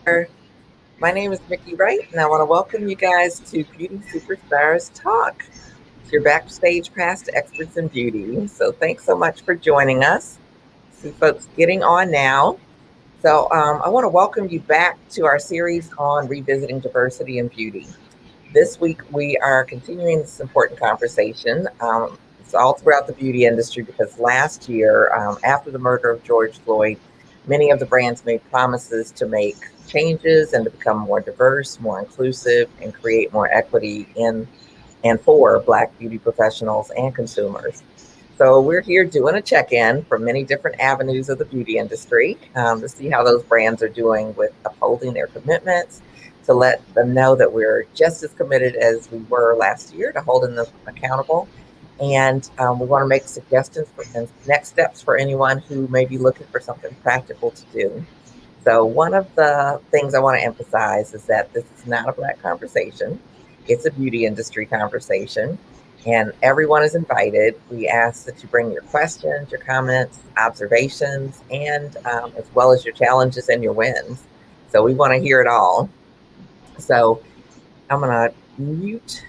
My name is Mickey Wright, and I want to welcome you guys to Beauty Superstars Talk. It's your backstage pass to experts in beauty. So thanks so much for joining us. See folks getting on now. I want to welcome you back to our series on revisiting diversity in beauty. This week we are continuing this important conversation. It's all throughout the beauty industry because last year, after the murder of George Floyd, many of the brands made promises to make changes and to become more diverse, more inclusive, and create more equity in and for Black beauty professionals and consumers. So we're here doing a check-in from many different avenues of the beauty industry to see how those brands are doing with upholding their commitments, to let them know that we're just as committed as we were last year to holding them accountable. And we want to make suggestions for and next steps for anyone who may be looking for something practical to do. So one of the things I want to emphasize is that this is not a Black conversation. It's a beauty industry conversation, and everyone is invited. We ask that you bring your questions, your comments, observations, and as well as your challenges and your wins. So we want to hear it all. So I'm going to mute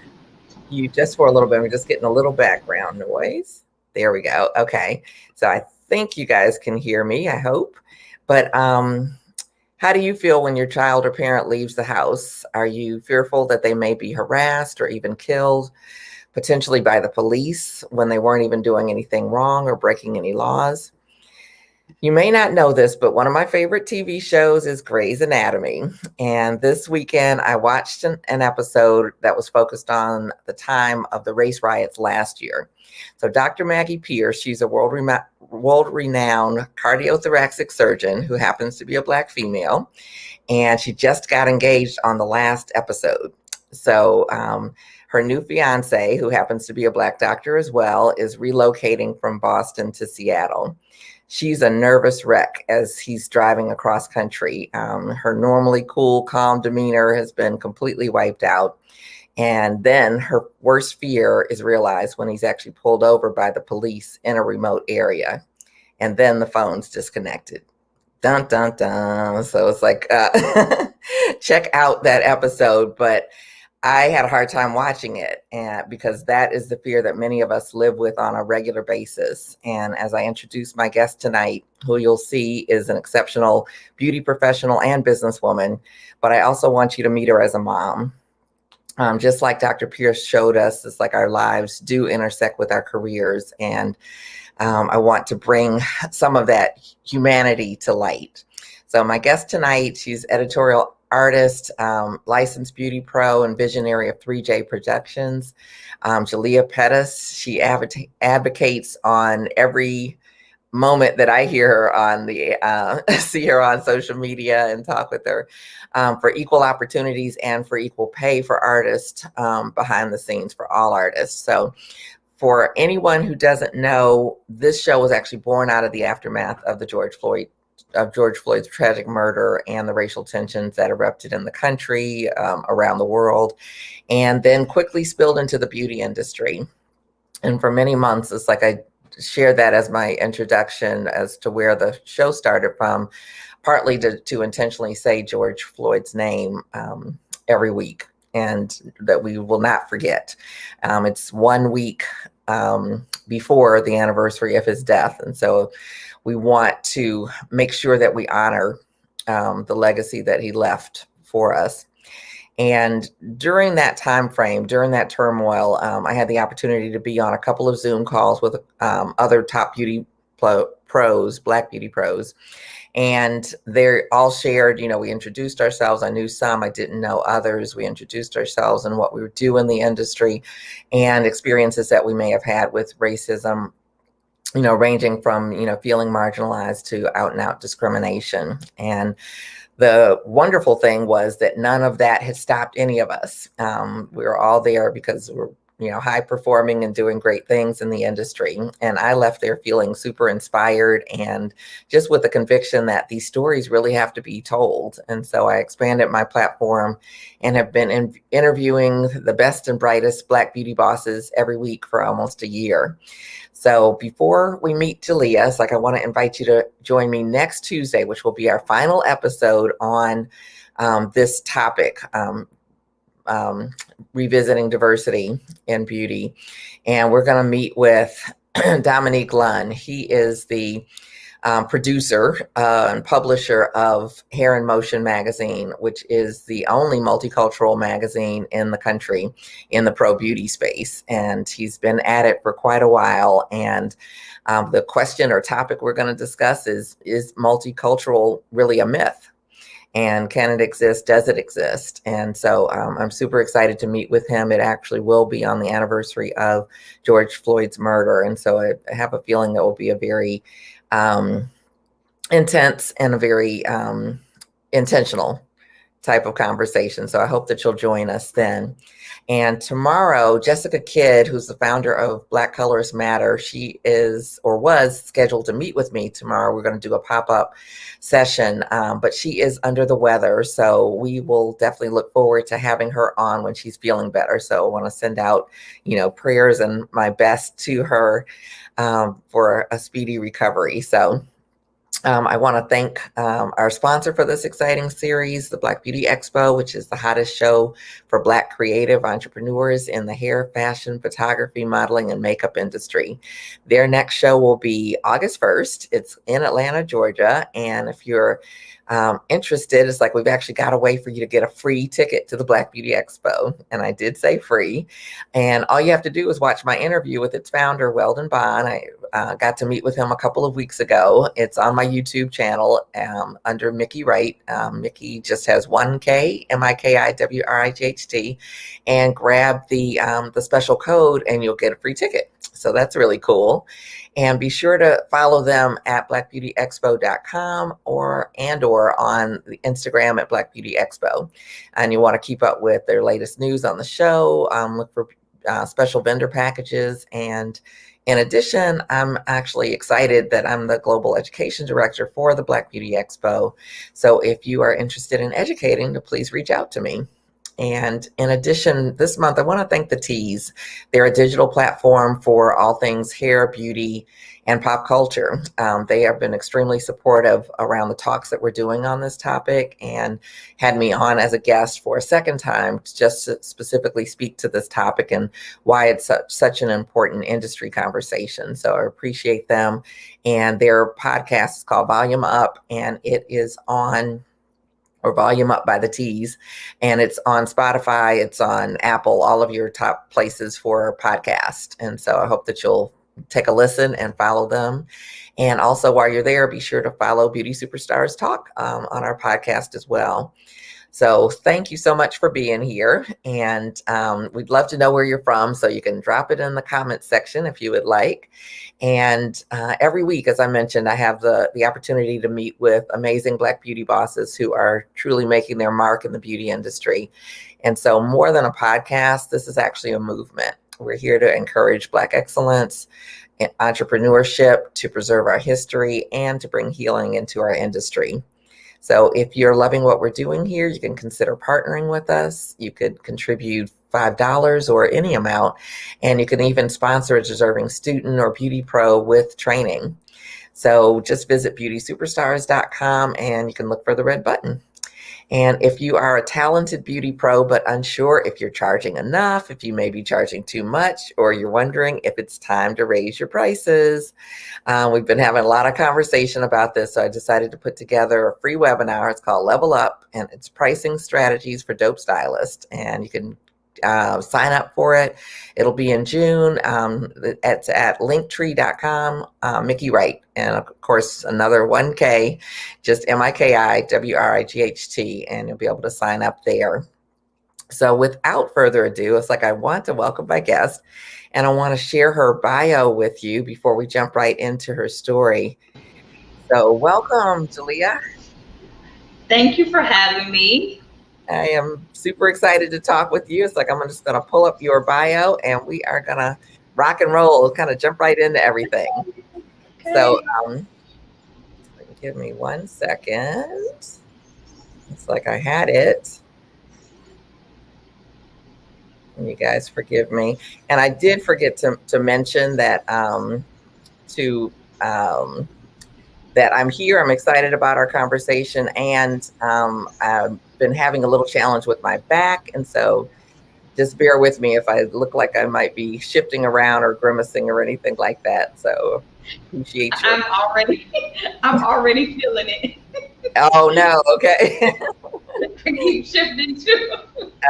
you just for a little bit. We're just getting a little background noise. There we go. Okay. So I think you guys can hear me, I hope. But how do you feel when your child or parent leaves the house? Are you fearful that they may be harassed or even killed, potentially by the police when they weren't even doing anything wrong or breaking any laws? You may not know this, but one of my favorite TV shows is Grey's Anatomy. And this weekend, I watched an episode that was focused on the time of the race riots last year. So, Dr. Maggie Pierce, she's a world-renowned cardiothoracic surgeon who happens to be a Black female, and she just got engaged on the last episode. So, her new fiance, who happens to be a Black doctor as well, is relocating from Boston to Seattle. She's a nervous wreck as he's driving across country. Her normally cool, calm demeanor has been completely wiped out. And then her worst fear is realized when he's actually pulled over by the police in a remote area. And then the phone's disconnected. Dun, dun, dun. So it's like, check out that episode. But I had a hard time watching it, and because that is the fear that many of us live with on a regular basis. And as I introduce my guest tonight, who you'll see is an exceptional beauty professional and businesswoman, but I also want you to meet her as a mom. Just like Dr. Pierce showed us, it's like our lives do intersect with our careers. And I want to bring some of that humanity to light. So my guest tonight, she's editorial artist, licensed beauty pro, and visionary of 3J Productions. Jalia Pettis, she advocates on every moment that I hear her on the see her on social media and talk with her for equal opportunities and for equal pay for artists behind the scenes for all artists. So for anyone who doesn't know, this show was actually born out of the aftermath of George Floyd's tragic murder and the racial tensions that erupted in the country, around the world, and then quickly spilled into the beauty industry. And for many months, it's like I shared that as my introduction as to where the show started from, partly to intentionally say George Floyd's name every week, and that we will not forget. It's 1 week before the anniversary of his death. And so we want to make sure that we honor the legacy that he left for us. And during that time frame, during that turmoil, I had the opportunity to be on a couple of Zoom calls with other top beauty pros, Black beauty pros. And they all shared, we introduced ourselves. I knew some, I didn't know others. We introduced ourselves and what we would do in the industry and experiences that we may have had with racism, ranging from, feeling marginalized to out and out discrimination. And the wonderful thing was that none of that had stopped any of us. We were all there because we're high performing and doing great things in the industry. And I left there feeling super inspired and just with the conviction that these stories really have to be told. And so I expanded my platform and have been interviewing the best and brightest Black beauty bosses every week for almost a year. So before we meet Jalias, I want to invite you to join me next Tuesday, which will be our final episode on this topic. Revisiting diversity in beauty. And we're going to meet with Dominique Lunn. He is the producer and publisher of Hair in Motion magazine, which is the only multicultural magazine in the country in the pro beauty space. And he's been at it for quite a while. And the question or topic we're going to discuss is multicultural really a myth? And can it exist? Does it exist? And so I'm super excited to meet with him. It actually will be on the anniversary of George Floyd's murder. And so I have a feeling that will be a very intense and a very intentional type of conversation. So I hope that you'll join us then. And tomorrow, Jessica Kidd, who's the founder of Black Colors Matter, she is or was scheduled to meet with me tomorrow. We're going to do a pop-up session, but she is under the weather. So we will definitely look forward to having her on when she's feeling better. So I want to send out, prayers and my best to her for a speedy recovery. So I want to thank our sponsor for this exciting series, the Black Beauty Expo, which is the hottest show for Black creative entrepreneurs in the hair, fashion, photography, modeling, and makeup industry. Their next show will be August 1st. It's in Atlanta, Georgia. And if you're interested, it's like we've actually got a way for you to get a free ticket to the Black Beauty Expo. And I did say free. And all you have to do is watch my interview with its founder, Weldon Bond. I got to meet with him a couple of weeks ago. It's on my YouTube channel under Mickey Wright. Mickey just has 1K, MIKIWRIGHT, and grab the special code and you'll get a free ticket. So that's really cool. And be sure to follow them at blackbeautyexpo.com or on the Instagram at Black Beauty Expo. And you want to keep up with their latest news on the show, look for special vendor packages. And in addition, I'm actually excited that I'm the Global Education Director for the Black Beauty Expo. So if you are interested in educating, please reach out to me. And in addition, this month, I want to thank the Tees. They're a digital platform for all things hair, beauty, and pop culture. They have been extremely supportive around the talks that we're doing on this topic and had me on as a guest for a second time just to specifically speak to this topic and why it's such an important industry conversation. So I appreciate them. And their podcast is called Volume Up, and it is on Volume Up by the Tees. And it's on Spotify, it's on Apple, all of your top places for podcast. And so I hope that you'll take a listen and follow them. And also while you're there, be sure to follow Beauty Superstars Talk on our podcast as well. So thank you so much for being here. And we'd love to know where you're from. So you can drop it in the comments section if you would like. And every week, as I mentioned, I have the opportunity to meet with amazing Black beauty bosses who are truly making their mark in the beauty industry. And so more than a podcast, this is actually a movement. We're here to encourage Black excellence and entrepreneurship, to preserve our history, and to bring healing into our industry. So if you're loving what we're doing here, you can consider partnering with us. You could contribute $5 or any amount, and you can even sponsor a deserving student or beauty pro with training. So just visit beautysuperstars.com and you can look for the red button. And if you are a talented beauty pro but unsure if you're charging enough, if you may be charging too much, or you're wondering if it's time to raise your prices, we've been having a lot of conversation about this. So I decided to put together a free webinar. It's called Level Up, and it's pricing strategies for dope stylists. And you can sign up for it. It'll be in June. It's at linktree.com, Mickey Wright. And of course, another 1K, just MIKIWRIGHT, and you'll be able to sign up there. So without further ado, it's like I want to welcome my guest, and I want to share her bio with you before we jump right into her story. So welcome, Jalia. Thank you for having me. I am super excited to talk with you. It's like I'm just going to pull up your bio and we are going to rock and roll, kind of jump right into everything. So, Okay. give me 1 second. It's like I had it. And you guys forgive me. And I did forget to mention that to that I'm here. I'm excited about our conversation, and I've been having a little challenge with my back, and so just bear with me if I look like I might be shifting around or grimacing or anything like that. So appreciate your. I'm already, I'm already feeling it. Oh no, okay. I keep shifting too.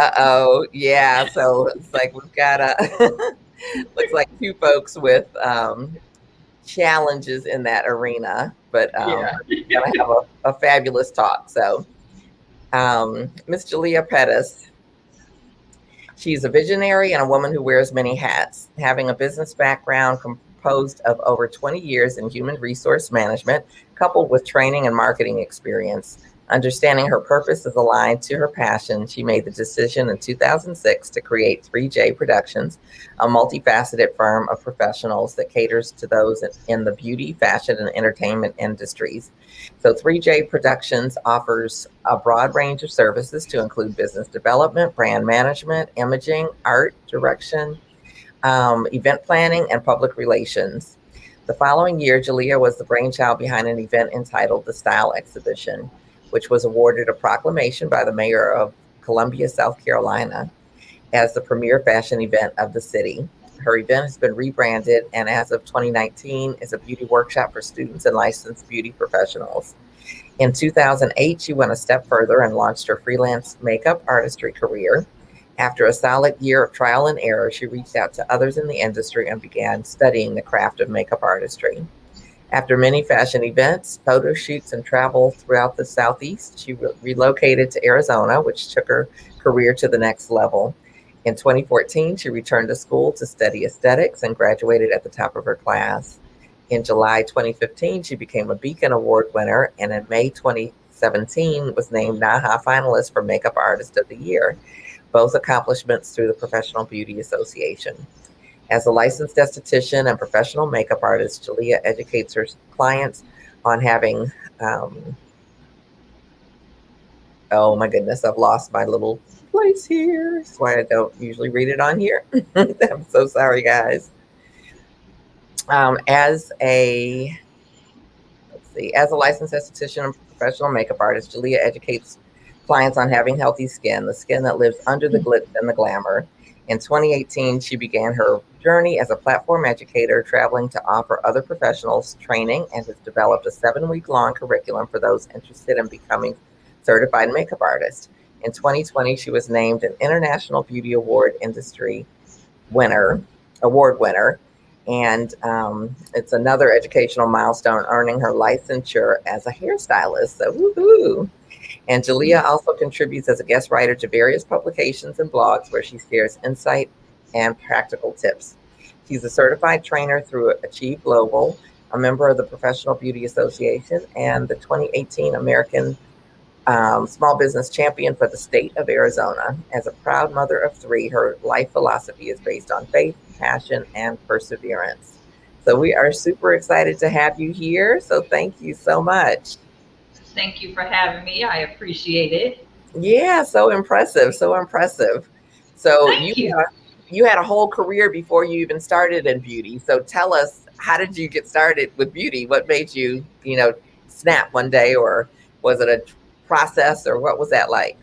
Uh-oh, yeah. So it's like we've got a looks like two folks with challenges in that arena, but Yeah. we're gonna have a fabulous talk. So Miss Jalia Pettis, she's a visionary and a woman who wears many hats, having a business background composed of over 20 years in human resource management, coupled with training and marketing experience. Understanding her purpose is aligned to her passion, she made the decision in 2006 to create 3J Productions, a multifaceted firm of professionals that caters to those in the beauty, fashion, and entertainment industries. So 3J Productions offers a broad range of services to include business development, brand management, imaging, art, direction, event planning, and public relations. The following year, Jalia was the brainchild behind an event entitled the Style Exhibition, which was awarded a proclamation by the mayor of Columbia, South Carolina, as the premier fashion event of the city. Her event has been rebranded and as of 2019 is a beauty workshop for students and licensed beauty professionals. In 2008, she went a step further and launched her freelance makeup artistry career. After a solid year of trial and error, she reached out to others in the industry and began studying the craft of makeup artistry. After many fashion events, photo shoots, and travel throughout the Southeast, she relocated to Arizona, which took her career to the next level. In 2014, she returned to school to study aesthetics and graduated at the top of her class. In July 2015, she became a Beacon Award winner, and in May 2017 was named NAHA finalist for Makeup Artist of the Year, both accomplishments through the Professional Beauty Association. As a licensed esthetician and professional makeup artist, Jalia educates her clients on having, um, oh my goodness, I've lost my little place here. That's why I don't usually read it on here. I'm so sorry, guys. As a let's see, as a licensed esthetician and professional makeup artist, Jalia educates clients on having healthy skin, the skin that lives under the glitz and the glamour. In 2018, she began her journey as a platform educator, traveling to offer other professionals training, and has developed a 7-week long curriculum for those interested in becoming certified makeup artists. In 2020, she was named an International Beauty winner, Award winner, and it's another educational milestone, earning her licensure as a hairstylist. So, woohoo! And Jalia also contributes as a guest writer to various publications and blogs where she shares insight and practical tips. She's a certified trainer through Achieve Global, a member of the Professional Beauty Association, and the 2018 American Small Business Champion for the state of Arizona. As a proud mother of 3, her life philosophy is based on faith, passion, and perseverance. So we are super excited to have you here. So thank you so much. Thank you for having me. I appreciate it. Yeah, so impressive, so impressive. So Thank you. you had a whole career before you even started in beauty. So tell us, how did you get started with beauty? What made you, snap one day, or was it a process, or what was that like?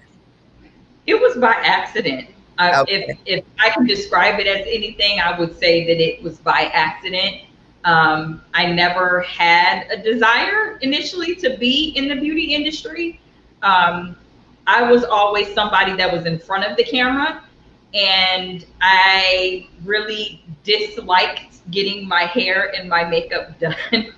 It was by accident. Okay. If I can describe it as anything, I would say that it was by accident. I never had a desire initially to be in the beauty industry. Um, I was always somebody that was in front of the camera, and I really disliked getting my hair and my makeup done.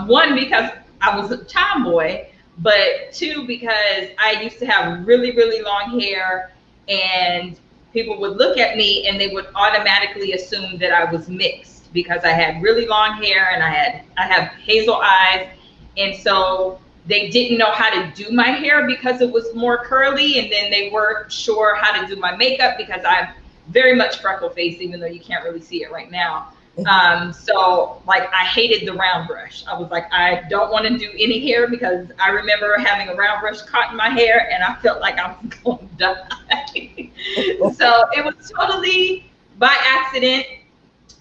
One, because I was a tomboy, but two, because I used to have really, really long hair, and people would look at me and they would automatically assume that I was mixed because I had really long hair and I have hazel eyes. And so they didn't know how to do my hair because it was more curly, and then they weren't sure how to do my makeup because I'm very much freckle face, even though you can't really see it right now. So like I hated the round brush. I was like, I don't want to do any hair because I remember having a round brush caught in my hair and I felt like I was going to die. So it was totally by accident.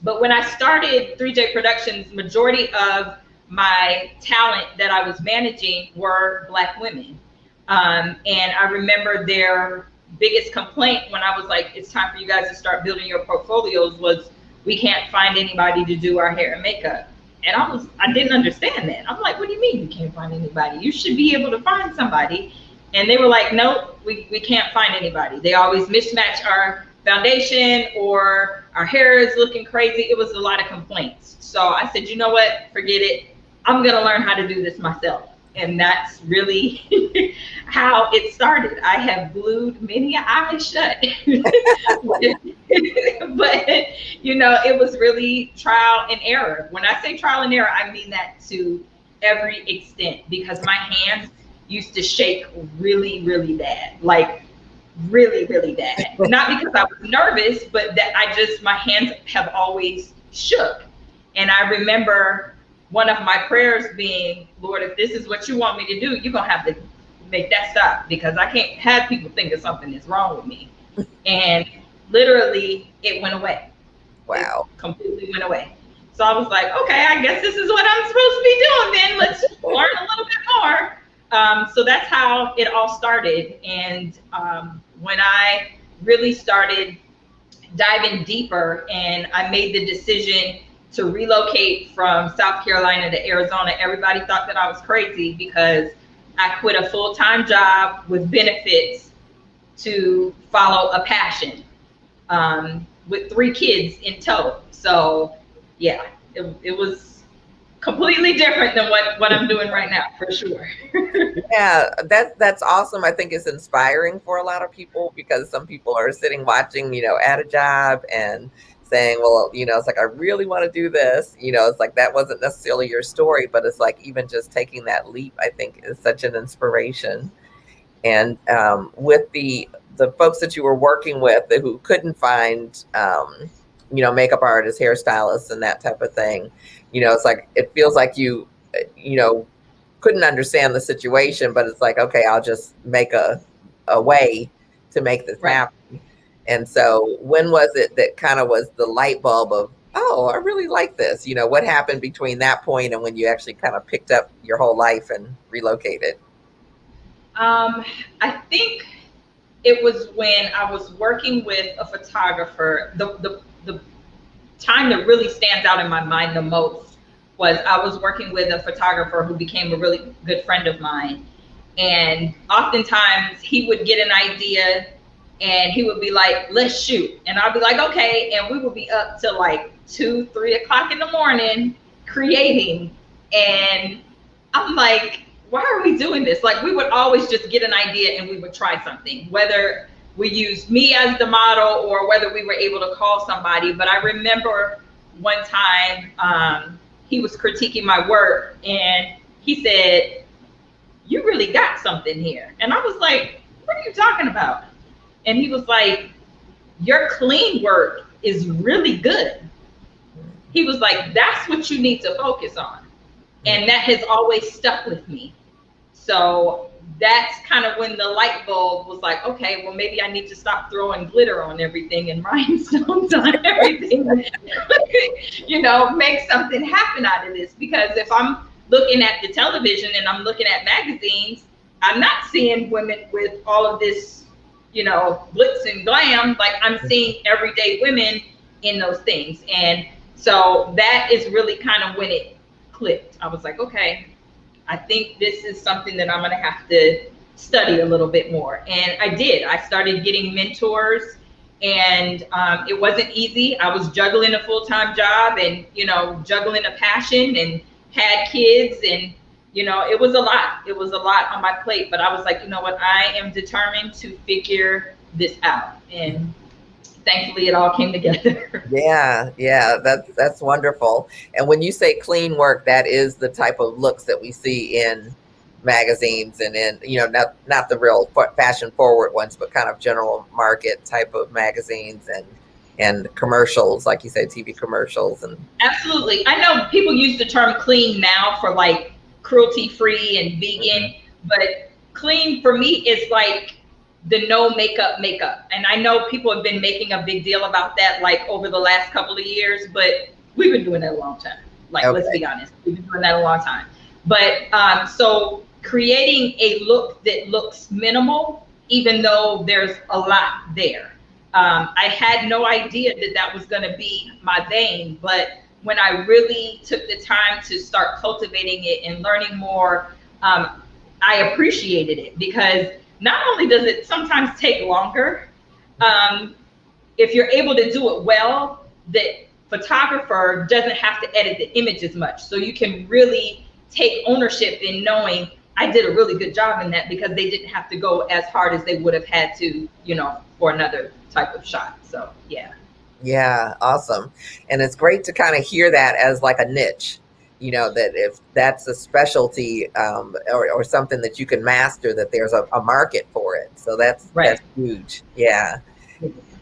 But when I started 3J Productions, majority of my talent that I was managing were Black women. And I remember their biggest complaint when I was like, it's time for you guys to start building your portfolios was, we can't find anybody to do our hair and makeup. And I didn't understand that. I'm like, what do you mean you can't find anybody? You should be able to find somebody. And they were like, nope, we can't find anybody. They always mismatch our foundation or our hair is looking crazy. It was a lot of complaints. So I said, you know what, forget it. I'm gonna learn how to do this myself. And that's really how it started. I have glued many eyes shut. But, you know, it was really trial and error. When I say trial and error, I mean that to every extent, because my hands used to shake really, really bad. Like really, really bad. Not because I was nervous, but that my hands have always shook. And I remember one of my prayers being, Lord, if this is what you want me to do, you're going to have to make that stop, because I can't have people think that something is wrong with me. And literally it went away. Wow. It completely went away. So I was like, okay, I guess this is what I'm supposed to be doing then. Let's learn a little bit more. So that's how it all started. And when I really started diving deeper and I made the decision to relocate from South Carolina to Arizona, everybody thought that I was crazy because I quit a full-time job with benefits to follow a passion with 3 kids in tow. So yeah, it was completely different than what I'm doing right now, for sure. Yeah, that's awesome. I think it's inspiring for a lot of people, because some people are sitting watching, at a job and saying, well, it's like, I really want to do this. It's like, that wasn't necessarily your story, but it's like, even just taking that leap, I think, is such an inspiration. And with the folks that you were working with who couldn't find, makeup artists, hairstylists, and that type of thing, it's like, it feels like you couldn't understand the situation, but it's like, okay, I'll just make a way to make this happen. And so when was it that kind of was the light bulb of, oh, I really like this? What happened between that point and when you actually kind of picked up your whole life and relocated? I think it was when I was working with a photographer. The time that really stands out in my mind the most was I was working with a photographer who became a really good friend of mine. And oftentimes he would get an idea and he would be like, let's shoot. And I'd be like, okay. And we would be up till like 2, 3 o'clock in the morning creating. And I'm like, why are we doing this? Like, we would always just get an idea and we would try something, whether we used me as the model or whether we were able to call somebody. But I remember one time he was critiquing my work and he said, you really got something here. And I was like, what are you talking about? And he was like, your clean work is really good. He was like, that's what you need to focus on. And that has always stuck with me. So that's kind of when the light bulb was like, okay, well, maybe I need to stop throwing glitter on everything and rhinestones on everything. Make something happen out of this. Because if I'm looking at the television and I'm looking at magazines, I'm not seeing women with all of this, glitz and glam. Like, I'm seeing everyday women in those things. And so that is really kind of when it clicked. I was like, okay, I think this is something that I'm going to have to study a little bit more. And I did. I started getting mentors, and it wasn't easy. I was juggling a full-time job and, juggling a passion, and had kids, and, it was a lot. It was a lot on my plate, but I was like, you know what? I am determined to figure this out. And thankfully it all came together. Yeah, that's wonderful. And when you say clean work, that is the type of looks that we see in magazines, and then, not the real fashion forward ones, but kind of general market type of magazines and commercials, like you said, TV commercials. And Absolutely. I know people use the term clean now for like cruelty free and vegan, but clean for me is like the no makeup. And I know people have been making a big deal about that like over the last couple of years, but we've been doing that a long time. Like, let's be honest, we've been doing that a long time. But so creating a look that looks minimal, even though there's a lot there. I had no idea that that was going to be my vein, but when I really took the time to start cultivating it and learning more, I appreciated it, because not only does it sometimes take longer, if you're able to do it well, the photographer doesn't have to edit the image as much. So you can really take ownership in knowing I did a really good job in that, because they didn't have to go as hard as they would have had to, for another type of shot. So, yeah. Yeah, awesome. And it's great to kind of hear that as like a niche, that if that's a specialty, or something that you can master, that there's a market for it. So that's huge. Yeah.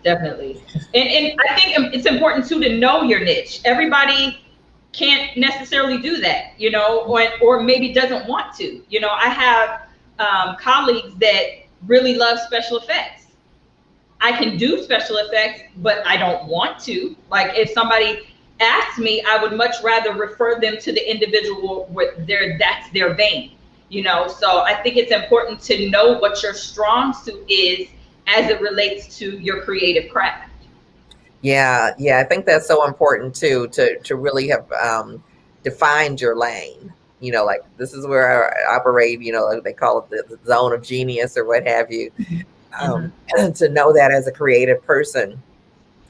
Definitely. And I think it's important too to know your niche. Everybody can't necessarily do that, or maybe doesn't want to. I have colleagues that really love special effects. I can do special effects, but I don't want to. Like, if somebody asked me, I would much rather refer them to the individual where that's their vein, So I think it's important to know what your strong suit is as it relates to your creative craft. Yeah, I think that's so important too, to really have defined your lane. Like, this is where I operate. They call it the zone of genius or what have you. To know that as a creative person,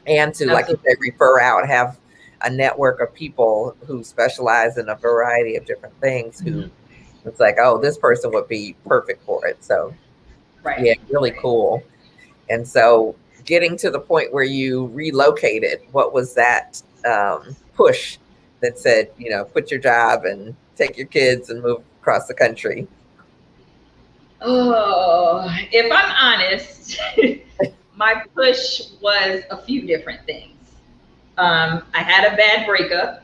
and to, like you said, refer out, have a network of people who specialize in a variety of different things. Who it's like, oh, this person would be perfect for it. So, yeah, really cool. And so, getting to the point where you relocated, what was that push that said, quit your job and take your kids and move across the country? Oh, if I'm honest, my push was a few different things. I had a bad breakup,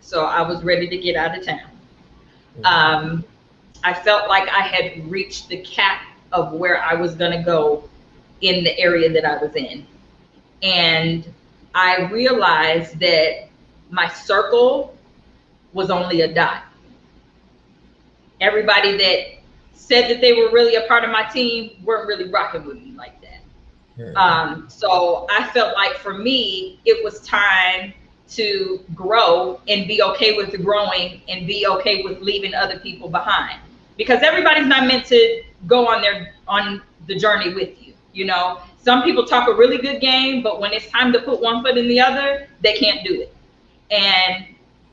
so I was ready to get out of town. I felt like I had reached the cap of where I was going to go in the area that I was in. And I realized that my circle was only a dot. Everybody that said that they were really a part of my team weren't really rocking with me like that. So I felt like for me, it was time to grow and be okay with the growing and be okay with leaving other people behind, because everybody's not meant to go on the journey with you. Some people talk a really good game, but when it's time to put one foot in the other, they can't do it. And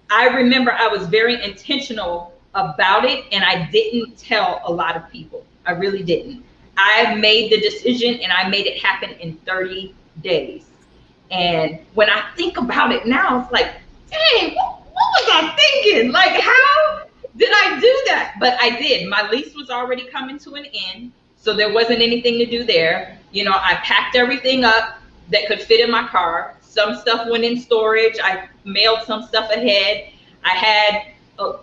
I remember I was very intentional about it, and I didn't tell a lot of people. I really didn't. I made the decision and I made it happen in 30 days. And when I think about it now, it's like, dang, what was I thinking? Like, how did I do that? But I did. My lease was already coming to an end, so there wasn't anything to do there. I packed everything up that could fit in my car. Some stuff went in storage. I mailed some stuff ahead. I had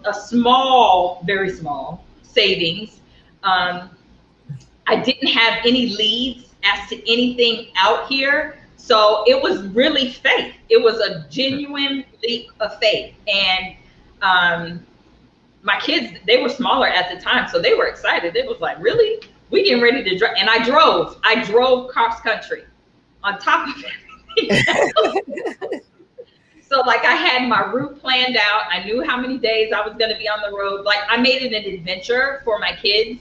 a small, very small savings. I didn't have any leads as to anything out here. So it was really faith. It was a genuine leap of faith. And my kids, they were smaller at the time, so they were excited. It was like, really? We getting ready to drive. And I drove cross country on top of everything. So like, I had my route planned out. I knew how many days I was going to be on the road. Like, I made it an adventure for my kids.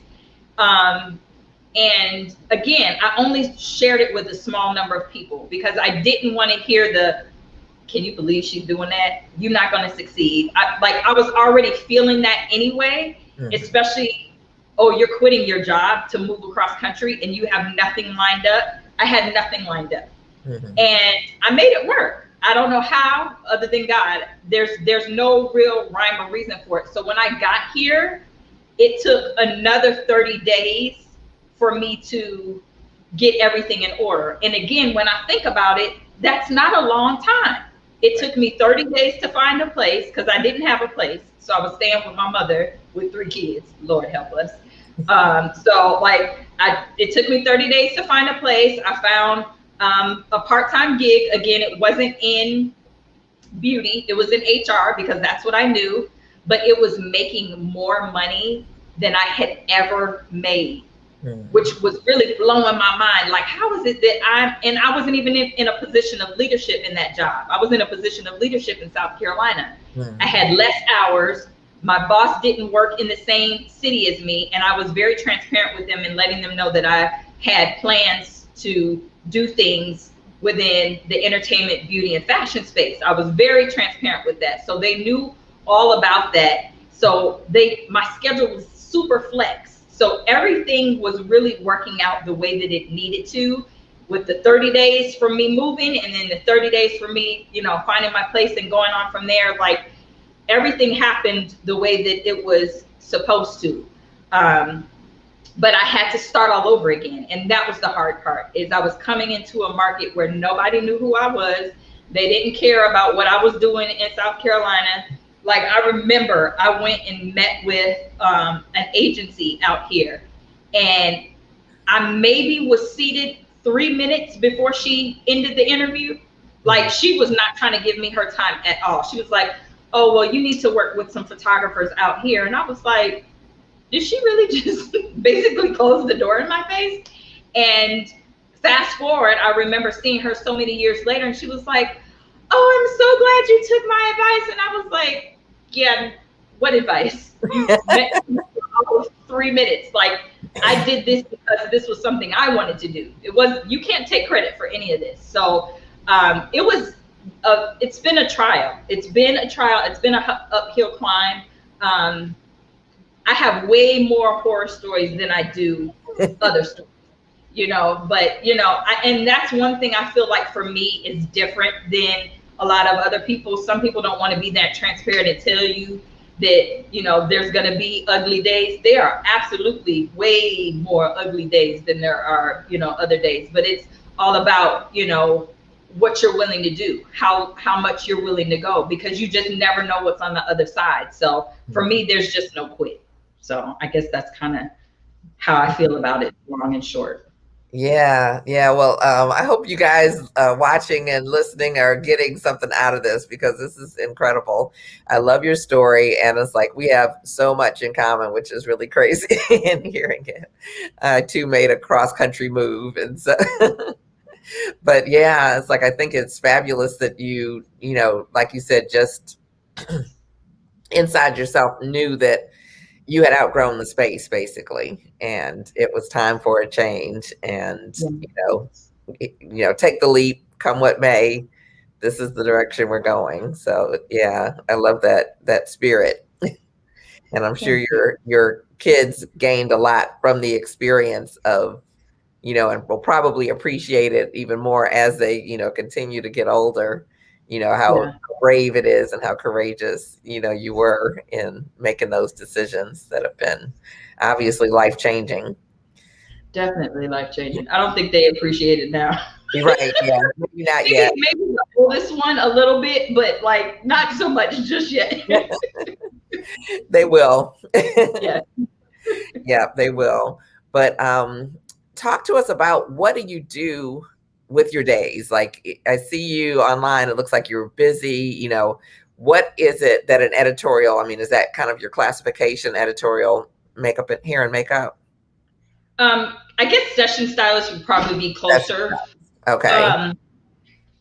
And again, I only shared it with a small number of people because I didn't want to hear can you believe she's doing that? You're not going to succeed. I was already feeling that anyway, especially, oh, you're quitting your job to move across country and you have nothing lined up. I had nothing lined up. And I made it work. I don't know how, other than God. There's no real rhyme or reason for it. So when I got here, it took another 30 days for me to get everything in order. And again, when I think about it, that's not a long time. It took me 30 days to find a place because I didn't have a place. So I was staying with my mother with 3 kids. Lord help us. So like it took me 30 days to find a place. I found a part-time gig. Again, it wasn't in beauty, it was in HR because that's what I knew, but it was making more money than I had ever made, which was really blowing my mind. Like, how is it that and I wasn't even in a position of leadership in that job. I was in a position of leadership in South Carolina. I had less hours. My boss didn't work in the same city as me. And I was very transparent with them and letting them know that I had plans to do things within the entertainment, beauty, and fashion space. I was very transparent with that. So they knew all about that. So my schedule was super flex. So everything was really working out the way that it needed to, with the 30 days for me moving and then the 30 days for me, finding my place and going on from there. Like, everything happened the way that it was supposed to. But I had to start all over again. And that was the hard part, is I was coming into a market where nobody knew who I was. They didn't care about what I was doing in South Carolina. Like, I remember I went and met with an agency out here, and I maybe was seated 3 minutes before she ended the interview. Like, she was not trying to give me her time at all. She was like, oh, well, you need to work with some photographers out here. And I was like, did she really just basically close the door in my face? And fast forward, I remember seeing her so many years later, and she was like, oh, I'm so glad you took my advice. And I was like, yeah, what advice? You met me for 3 minutes. Like, I did this because this was something I wanted to do. You can't take credit for any of this. So it's been a trial. It's been an uphill climb. I have way more horror stories than I do other stories, but and that's one thing I feel like for me is different than a lot of other people. Some people don't want to be that transparent and tell you that, there's going to be ugly days. There are absolutely way more ugly days than there are, other days, but it's all about, what you're willing to do, how much you're willing to go, because you just never know what's on the other side. So for me, there's just no quit. So I guess that's kind of how I feel about it, long and short. Yeah. Well, I hope you guys watching and listening are getting something out of this, because this is incredible. I love your story, and it's like we have so much in common, which is really crazy in hearing it. I too made a cross-country move, and so. But yeah, it's like, I think it's fabulous that you like you said, just inside yourself knew that you had outgrown the space, basically, and it was time for a change. And take the leap, come what may. This is the direction we're going. So yeah, I love that spirit, and I'm sure your kids gained a lot from the experience of, and will probably appreciate it even more as they, continue to get older, how brave it is and how courageous, you were in making those decisions that have been obviously life-changing. Definitely life-changing. I don't think they appreciate it now. Right. Yeah. Maybe not yet. Maybe the oldest one a little bit, but like not so much just yet. They will. Yeah. Yeah, they will. But talk to us about, what do you do with your days? Like, I see you online, it looks like you're busy. What is it that an editorial, is that kind of your classification, editorial, makeup and hair and makeup? I guess session stylist would probably be closer. Okay.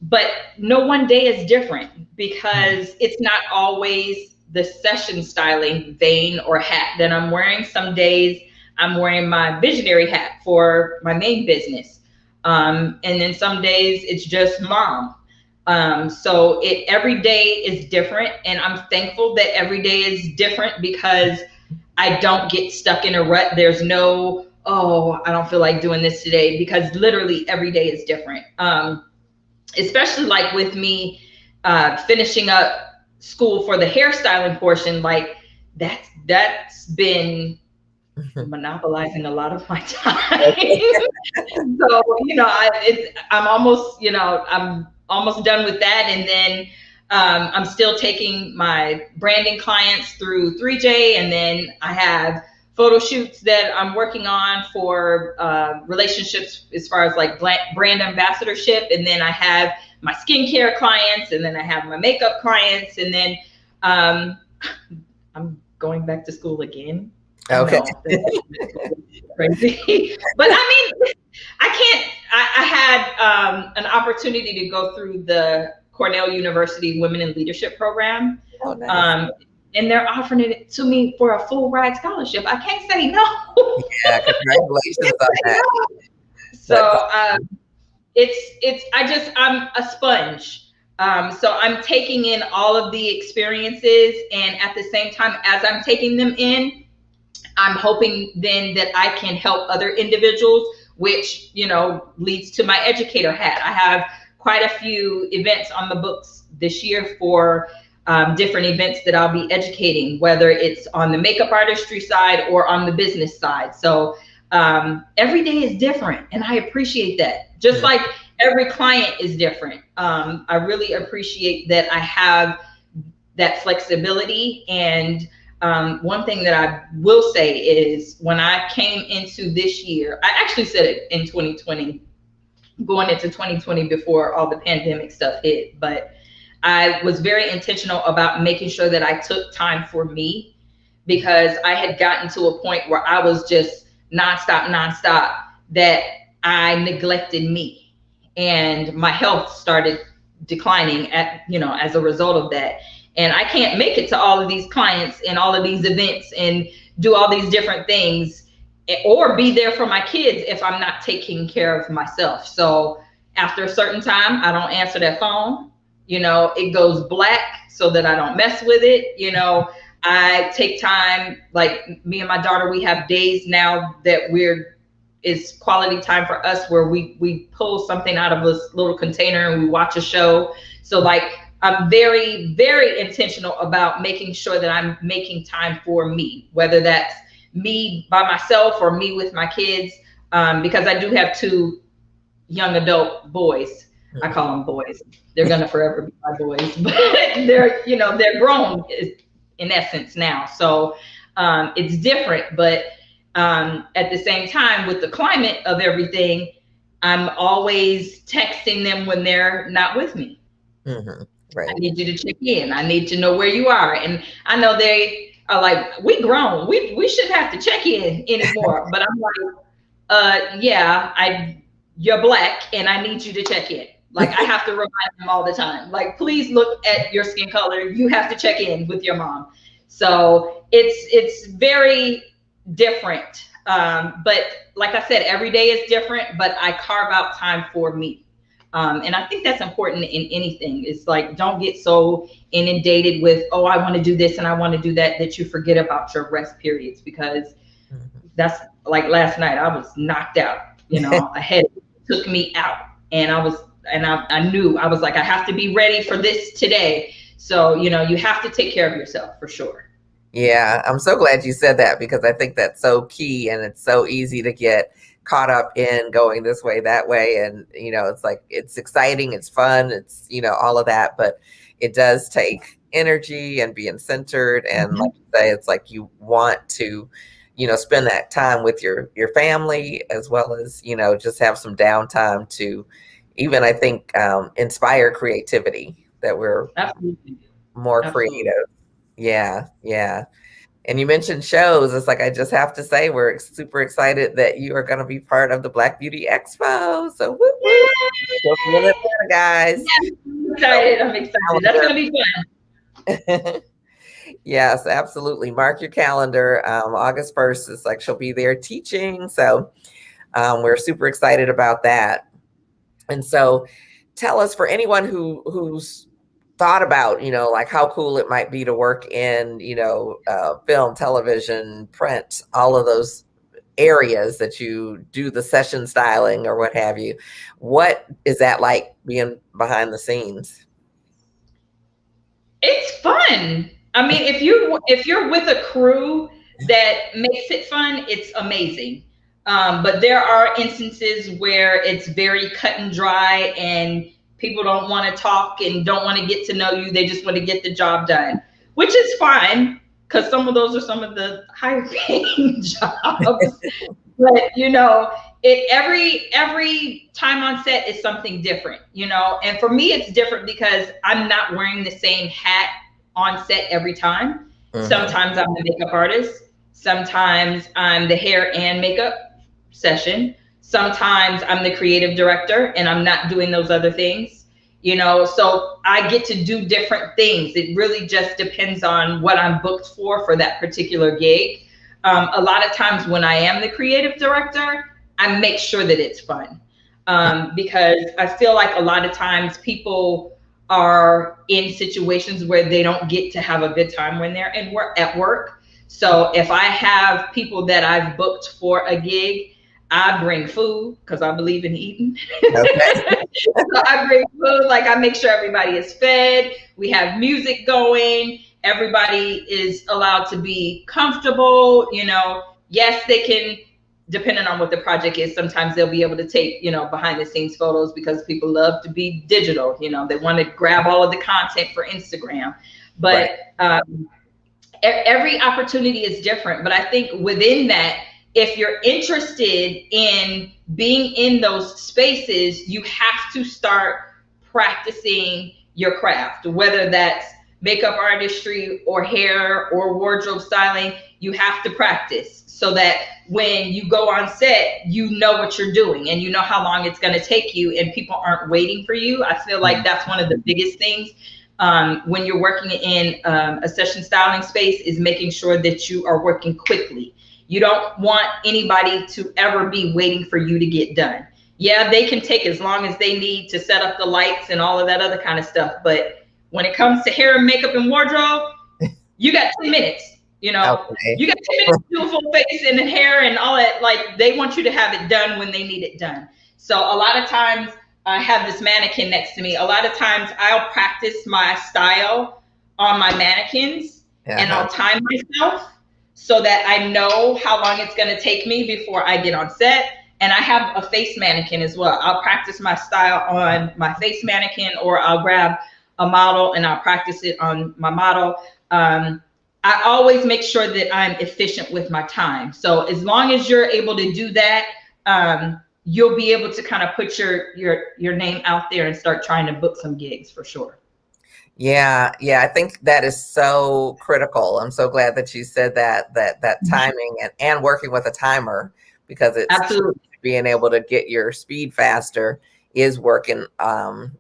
But no one day is different, because it's not always the session styling vein or hat that I'm wearing. Some days I'm wearing my visionary hat for my main business. And then some days it's just mom. So every day is different, and I'm thankful that every day is different, because I don't get stuck in a rut. There's no, oh, I don't feel like doing this today, because literally every day is different. Especially like with me finishing up school for the hairstyling portion, like that's been monopolizing a lot of my time. Okay. So, I'm almost, I'm almost done with that. And then I'm still taking my branding clients through 3J. And then I have photo shoots that I'm working on for relationships as far as like brand ambassadorship. And then I have my skincare clients, and then I have my makeup clients. And then um, I'm going back to school again. I Okay. know that's crazy, but I mean, I can't. I had an opportunity to go through the Cornell University Women in Leadership program, Oh, nice. um, and they're offering it to me for a full ride scholarship. I can't say no. Yeah, congratulations Can't on say that. no. That's So I'm a sponge. So I'm taking in all of the experiences, and at the same time as I'm taking them in, I'm hoping then that I can help other individuals, which, leads to my educator hat. I have quite a few events on the books this year for different events that I'll be educating, whether it's on the makeup artistry side or on the business side. So every day is different, and I appreciate that. Just like every client is different. I really appreciate that I have that flexibility. And one thing that I will say is when I came into this year, I actually said it in 2020, going into 2020 before all the pandemic stuff hit, but I was very intentional about making sure that I took time for me, because I had gotten to a point where I was just nonstop, that I neglected me, and my health started declining as a result of that. And I can't make it to all of these clients and all of these events and do all these different things or be there for my kids if I'm not taking care of myself. So after a certain time, I don't answer that phone. It goes black so that I don't mess with it. I take time, like me and my daughter, we have days now that it's quality time for us, where we pull something out of this little container and we watch a show. So like I'm very, very intentional about making sure that I'm making time for me, whether that's me by myself or me with my kids, because I do have two young adult boys. I call them boys. They're gonna forever be my boys, but they're grown in essence now. So it's different, but at the same time, with the climate of everything, I'm always texting them when they're not with me. Right. I need you to check in. I need to know where you are. And I know they are like, we grown. We shouldn't have to check in anymore. But I'm like, yeah, you're black and I need you to check in. Like I have to remind them all the time. Like, please look at your skin color. You have to check in with your mom. So it's very different. But like I said, every day is different, but I carve out time for me. And I think that's important in anything. It's like, don't get so inundated with, oh, I want to do this and I want to do that, that you forget about your rest periods, because that's like last night, I was knocked out, a headache took me out, and I knew, I was like, I have to be ready for this today. So, you have to take care of yourself for sure. Yeah, I'm so glad you said that, because I think that's so key, and it's so easy to get caught up in going this way, that way. And, it's like, it's exciting, it's fun, it's, all of that, but it does take energy and being centered. And like you say, it's like you want to, spend that time with your family, as well as, just have some downtime to even, I think, inspire creativity, that we're Absolutely. more Absolutely. creative. Yeah, yeah. And you mentioned shows. It's like, I just have to say, we're super excited that you are going to be part of the Black Beauty Expo. So, whoop, whoop. Go feel it there, guys. Yes, I'm excited. I'm excited. That's going to be fun. Yes, absolutely. Mark your calendar. August 1st is like, she'll be there teaching. So, we're super excited about that. And so, tell us, for anyone who's thought about, like how cool it might be to work in, film, television, print, all of those areas that you do the session styling or what have you. What is that like, being behind the scenes? It's fun. I mean, if you're with a crew, that makes it fun, it's amazing. But there are instances where it's very cut and dry and people don't want to talk and don't want to get to know you. They just want to get the job done, which is fine because some of those are some of the higher paying jobs. But every time on set is something different, and for me it's different because I'm not wearing the same hat on set every time. Sometimes I'm the makeup artist, sometimes I'm the hair and makeup session, sometimes I'm the creative director and I'm not doing those other things, so I get to do different things. It really just depends on what I'm booked for that particular gig. A lot of times when I am the creative director, I make sure that it's fun, because I feel like a lot of times people are in situations where they don't get to have a good time when they're at work. So if I have people that I've booked for a gig, I bring food because I believe in eating. Okay. So I bring food, like I make sure everybody is fed. We have music going. Everybody is allowed to be comfortable. Yes, they can, depending on what the project is, sometimes they'll be able to take, behind the scenes photos because people love to be digital. They want to grab all of the content for Instagram. But every opportunity is different. But I think within that, if you're interested in being in those spaces, you have to start practicing your craft, whether that's makeup artistry or hair or wardrobe styling. You have to practice so that when you go on set, you know what you're doing and you know how long it's going to take you and people aren't waiting for you. I feel like that's one of the biggest things when you're working in a session styling space, is making sure that you are working quickly. You don't want anybody to ever be waiting for you to get done. Yeah, they can take as long as they need to set up the lights and all of that other kind of stuff. But when it comes to hair and makeup and wardrobe, you got 10 minutes. You got 10 minutes to do a full face and hair and all that. Like, they want you to have it done when they need it done. So a lot of times I have this mannequin next to me. A lot of times I'll practice my style on my mannequins and I'll time myself so that I know how long it's going to take me before I get on set. And I have a face mannequin as well. I'll practice my style on my face mannequin, or I'll grab a model and I'll practice it on my model. I always make sure that I'm efficient with my time. So as long as you're able to do that, you'll be able to kind of put your name out there and start trying to book some gigs for sure. Yeah, I think that is so critical. I'm so glad that you said that timing and working with a timer, because it's absolutely being able to get your speed faster is working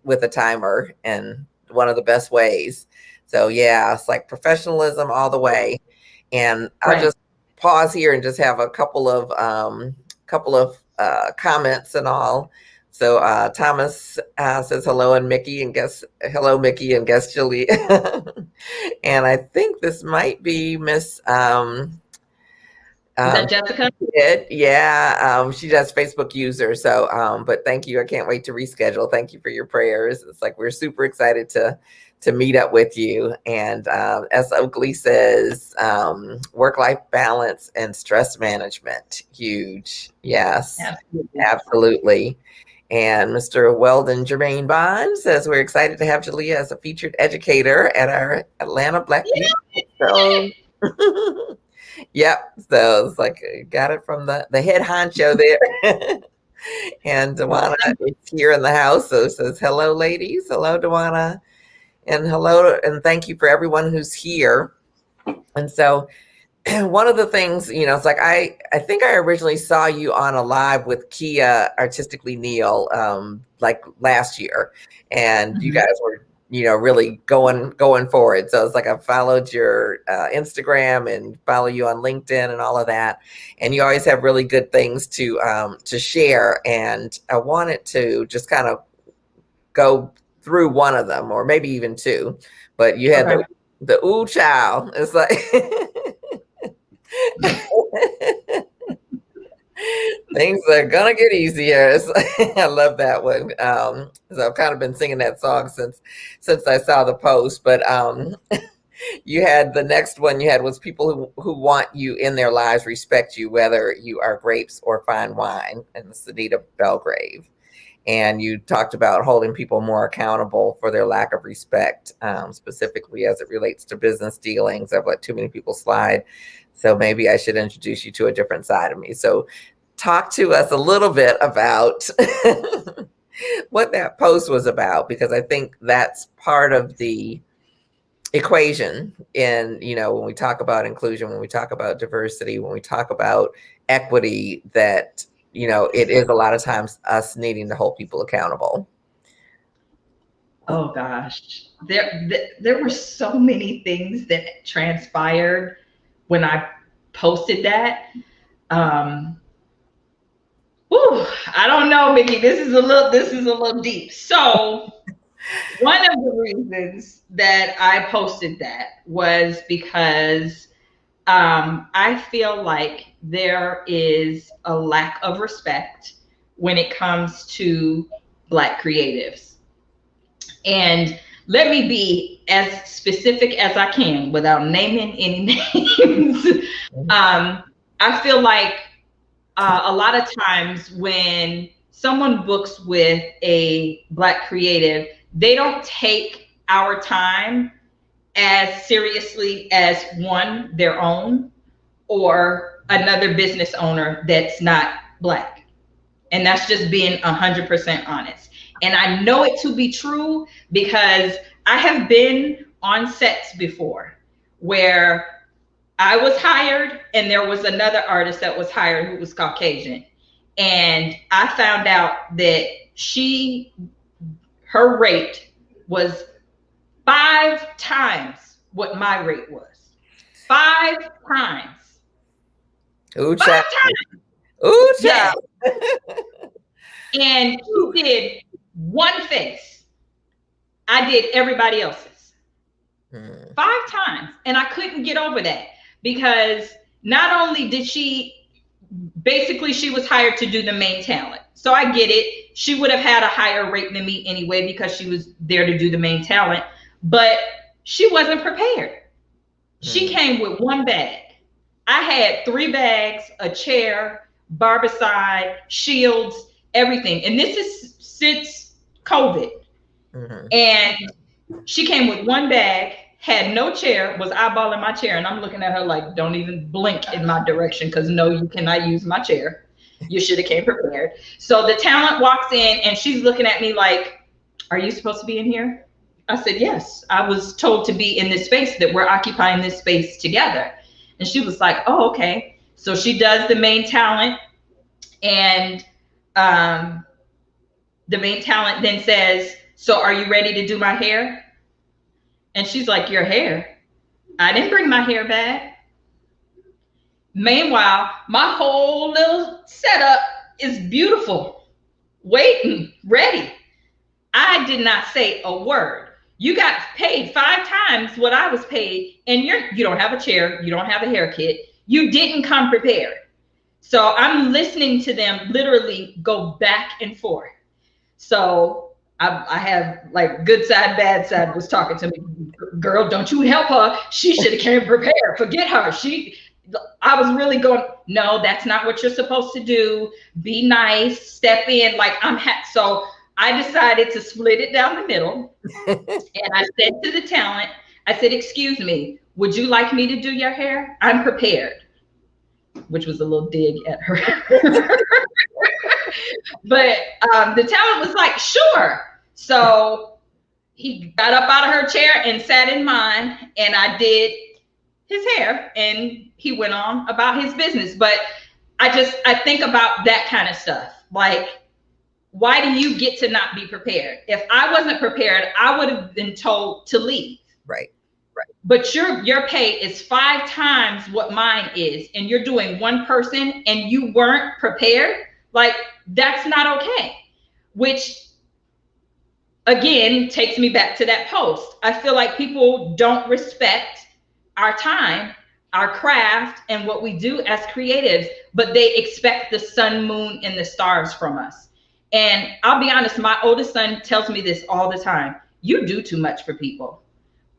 with a timer, and one of the best ways. So yeah, it's like professionalism all the way. And I'll just pause here and just have a couple of comments and all. So Thomas says hello, and Mickey, and guest hello, Mickey, and guest Jalia. And I think this might be Miss. Is that Jessica? Yeah, she does Facebook user. So, but thank you. I can't wait to reschedule. Thank you for your prayers. It's like we're super excited to meet up with you. And S. Oakley says work-life balance and stress management, huge. Yes, absolutely. And Mr. Weldon Jermaine Bond says we're excited to have Jalia as a featured educator at our Atlanta Black Beauty Expo. Yep. So it's like got it from the head honcho there. And Dewana is here in the house. So it says hello, ladies. Hello, Dewana. And hello, and thank you for everyone who's here. And so one of the things, it's like I think I originally saw you on a live with Kia Artistically Neil like last year, and you guys were really going for it. So it's like I followed your Instagram and follow you on LinkedIn and all of that, and you always have really good things to share. And I wanted to just kind of go through one of them, or maybe even two. But you had the ooh child. It's like things are gonna get easier. I love that one. So I've kind of been singing that song since I saw the post. But You had the next one you had was people who want you in their lives respect you, whether you are grapes or fine wine, and it's Anita Belgrave. And you talked about holding people more accountable for their lack of respect, specifically as it relates to business dealings. I've let too many people slide. So maybe I should introduce you to a different side of me. So talk to us a little bit about what that post was about, because I think that's part of the equation in, when we talk about inclusion, when we talk about diversity, when we talk about equity, that it is a lot of times us needing to hold people accountable. Oh gosh, there were so many things that transpired when I posted that. I don't know, Mickey. This is a little deep. So one of the reasons that I posted that was because I feel like there is a lack of respect when it comes to Black creatives. And let me be as specific as I can without naming any names. I feel like a lot of times when someone books with a Black creative, they don't take our time as seriously as one, their own, or another business owner that's not Black. And that's just being 100% honest. And I know it to be true because I have been on sets before where I was hired and there was another artist that was hired who was Caucasian. And I found out that her rate was 5 times what my rate was. 5 times. Ooh, 5 times. Ooh, child. And she did one face. I did everybody else's. 5 times. And I couldn't get over that because not only did she was hired to do the main talent. So I get it. She would have had a higher rate than me anyway because she was there to do the main talent, but she wasn't prepared. She came with one bag. I had 3 bags, a chair, barbicide, shields, everything. And this is since COVID. And she came with one bag, had no chair, was eyeballing my chair. And I'm looking at her like, don't even blink in my direction because no, you cannot use my chair. You should have came prepared. So the talent walks in and she's looking at me like, are you supposed to be in here? I said, yes, I was told to be in this space, that we're occupying this space together. And she was like, oh, okay. So she does the main talent. And the main talent then says, so are you ready to do my hair? And she's like, your hair? I didn't bring my hair back. Meanwhile, my whole little setup is beautiful, waiting, ready. I did not say a word. You got paid 5 times what I was paid, and you don't have a chair, you don't have a hair kit, you didn't come prepared. So I'm listening to them literally go back and forth. So I have like good side, bad side was talking to me. Girl, don't you help her. She should have came prepared. Forget her. I was really going, no, that's not what you're supposed to do. Be nice, step in. Like so I decided to split it down the middle. And I said to the talent, I said, excuse me, would you like me to do your hair? I'm prepared. Which was a little dig at her. But the talent was like, sure. So he got up out of her chair and sat in mine, and I did his hair, and he went on about his business. But I think about that kind of stuff. Like, why do you get to not be prepared? If I wasn't prepared, I would have been told to leave. Right. But your pay is 5 times what mine is, and you're doing one person and you weren't prepared. Like, that's not okay. Which again takes me back to that post. I feel like people don't respect our time, our craft, and what we do as creatives, but they expect the sun, moon, and the stars from us. And I'll be honest, my oldest son tells me this all the time. You do too much for people.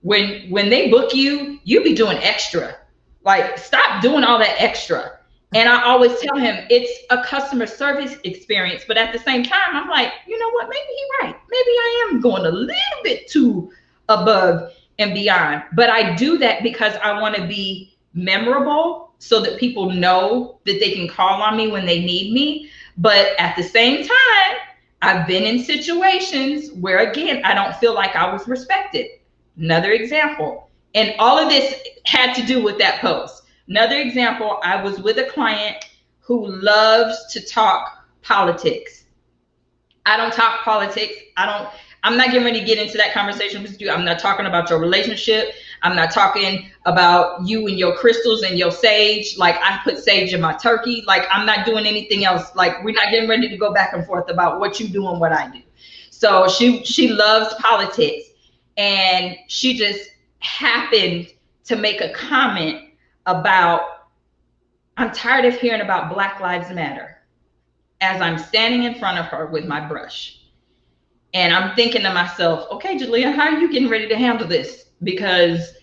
when they book you, you be doing extra. Like, stop doing all that extra. And I always tell him it's a customer service experience. But at the same time, I'm like, you know what? Maybe he's right. Maybe I am going a little bit too above and beyond. But I do that because I want to be memorable so that people know that they can call on me when they need me. But at the same time, I've been in situations where, again, I don't feel like I was respected. Another example. And all of this had to do with that post. Another example, I was with a client who loves to talk politics. I don't talk politics. I'm not getting ready to get into that conversation with you. I'm not talking about your relationship. I'm not talking about you and your crystals and your sage. Like, I put sage in my turkey. Like, I'm not doing anything else. Like, we're not getting ready to go back and forth about what you do and what I do. So she loves politics. And she just happened to make a comment about, I'm tired of hearing about Black Lives Matter, as I'm standing in front of her with my brush. And I'm thinking to myself, okay, Jalia, how are you getting ready to handle this? Because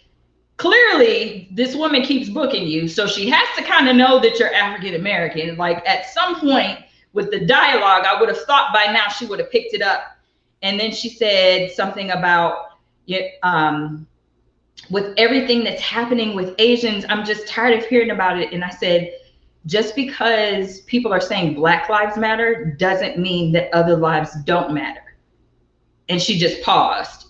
clearly this woman keeps booking you. So she has to kind of know that you're African American. Like, at some point with the dialogue, I would have thought by now she would have picked it up. And then she said something about, with everything that's happening with Asians, I'm just tired of hearing about it. And I said, just because people are saying Black Lives Matter doesn't mean that other lives don't matter. And she just paused,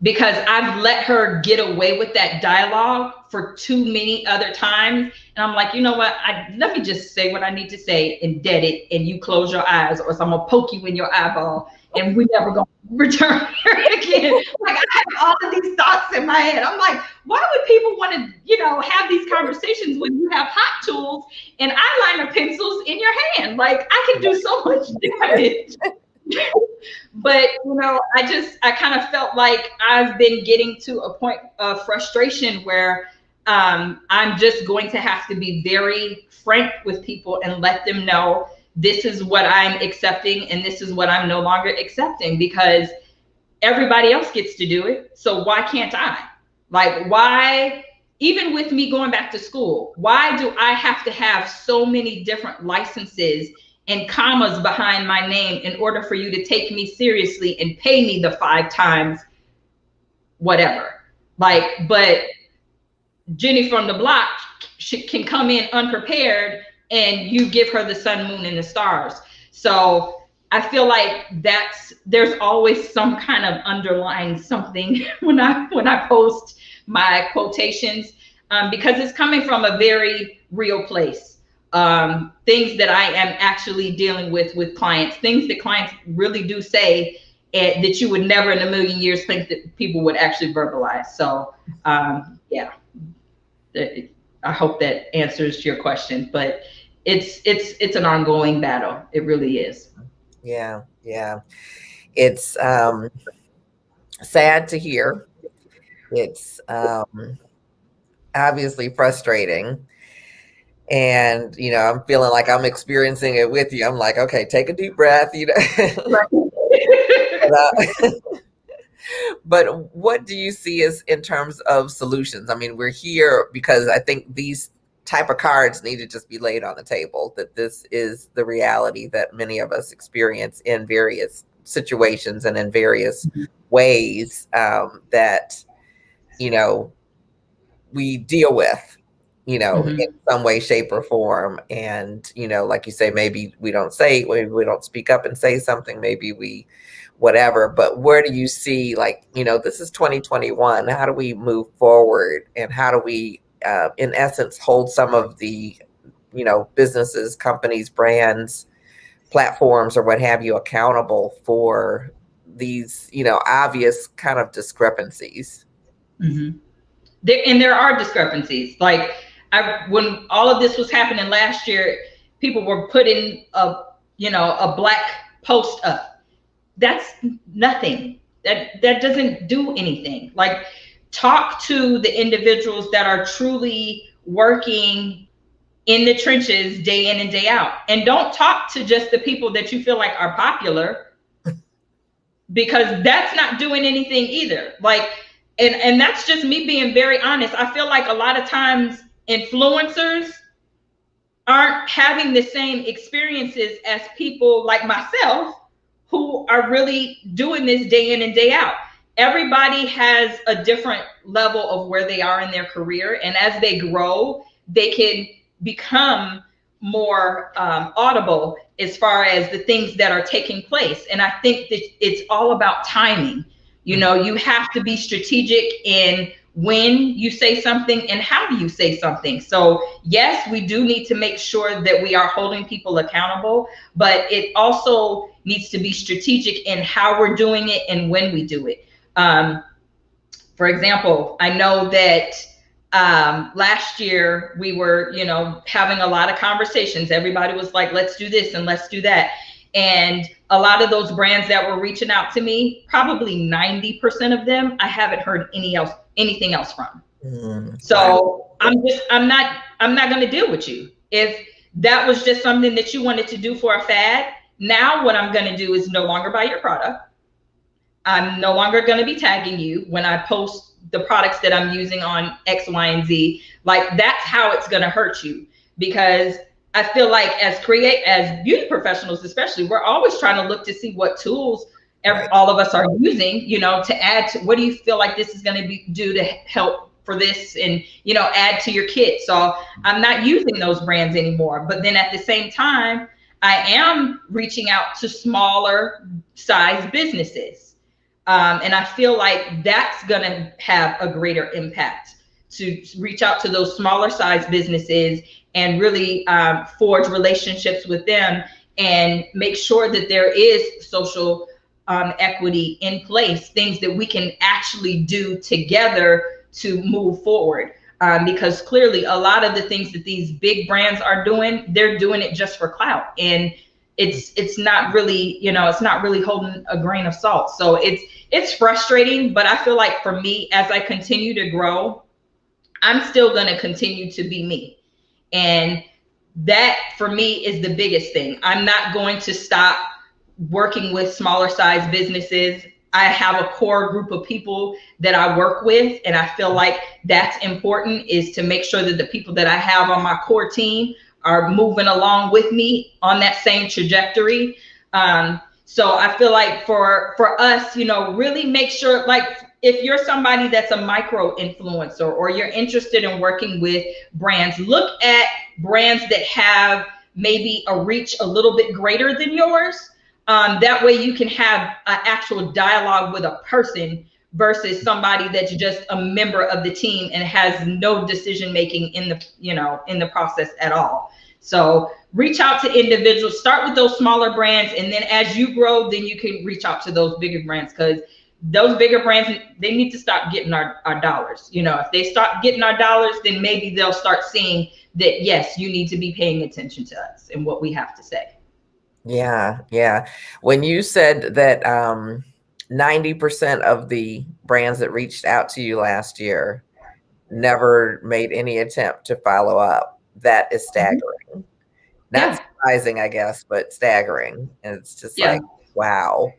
because I've let her get away with that dialogue for too many other times. And I'm like, you know what? Let me just say what I need to say and dead it. And you close your eyes, or I'm going to poke you in your eyeball. And we never going to return here again. Like, I have all of these thoughts in my head. I'm like, why would people want to, have these conversations when you have hot tools and eyeliner pencils in your hand? Like, I can do so much damage. But, I kind of felt like I've been getting to a point of frustration where I'm just going to have to be very frank with people and let them know this is what I'm accepting and this is what I'm no longer accepting, because everybody else gets to do it. So why can't I? Like, why, even with me going back to school, why do I have to have so many different licenses and commas behind my name in order for you to take me seriously and pay me the 5 times whatever? Like, but Jenny from the block, she can come in unprepared and you give her the sun, moon, and the stars. So I feel like there's always some kind of underlying something when I post my quotations, because it's coming from a very real place. Things that I am actually dealing with clients, things that clients really do say, and that you would never in a million years think that people would actually verbalize. So yeah, I hope that answers your question, but it's an ongoing battle. It really is. Yeah. It's sad to hear. It's obviously frustrating. And, I'm feeling like I'm experiencing it with you. I'm like, okay, take a deep breath, But what do you see as in terms of solutions? I mean, we're here because I think these type of cards need to just be laid on the table, that this is the reality that many of us experience in various situations and in various ways, that, we deal with, in some way, shape, or form. And, like you say, maybe we don't speak up and say something, maybe we whatever. But where do you see, like, this is 2021, how do we move forward, and how do we in essence hold some of the businesses, companies, brands, platforms, or what have you accountable for these obvious kind of discrepancies? There are discrepancies. Like, when all of this was happening last year, people were putting a black post up. That's nothing. That doesn't do anything. Like, talk to the individuals that are truly working in the trenches day in and day out. And don't talk to just the people that you feel like are popular, because that's not doing anything either. Like, and that's just me being very honest. I feel like a lot of times influencers aren't having the same experiences as people like myself who are really doing this day in and day out. Everybody has a different level of where they are in their career, and as they grow, they can become more audible as far as the things that are taking place. And I think that it's all about timing. You know, you have to be strategic in when you say something and how do you say something. So yes, we do need to make sure that we are holding people accountable, but it also needs to be strategic in how we're doing it and when we do it. For example, I know that last year we were, you know, having a lot of conversations. Everybody was like, let's do this and let's do that. And a lot of those brands that were reaching out to me, probably 90% of them, I haven't heard anything else from. So I'm not going to deal with you. If that was just something that you wanted to do for a fad, now what I'm going to do is no longer buy your product. I'm no longer going to be tagging you when I post the products that I'm using on X, Y, and Z. Like, that's how it's going to hurt you, because I feel like as beauty professionals, especially, we're always trying to look to see what tools all of us are using, you know, to add to, what do you feel like this is going to do to help for this, and, you know, add to your kit. So I'm not using those brands anymore. But then at the same time, I am reaching out to smaller size businesses. And I feel like that's going to have a greater impact, to reach out to those smaller size businesses and really forge relationships with them and make sure that there is social equity in place, things that we can actually do together to move forward. Because clearly a lot of the things that these big brands are doing, they're doing it just for clout. And it's not really, you know, it's not really holding a grain of salt. So it's frustrating, but I feel like for me, as I continue to grow, I'm still going to continue to be me. And that for me is the biggest thing. I'm not going to stop working with smaller size businesses. I have a core group of people that I work with, and I feel like that's important, is to make sure that the people that I have on my core team are moving along with me on that same trajectory. So I feel like for us, you know, really make sure, like, if you're somebody that's a micro influencer or you're interested in working with brands, look at brands that have maybe a reach a little bit greater than yours. That way you can have an actual dialogue with a person versus somebody that's just a member of the team and has no decision making in the, you know, in the process at all. So reach out to individuals, start with those smaller brands, and then as you grow, then you can reach out to those bigger brands, because those bigger brands, they need to stop getting our dollars. You know, if they start getting our dollars, then maybe they'll start seeing that, yes, you need to be paying attention to us and what we have to say. Yeah, yeah. When you said that 90% of the brands that reached out to you last year never made any attempt to follow up, that is staggering. Not surprising, I guess, but staggering. And it's just like, wow.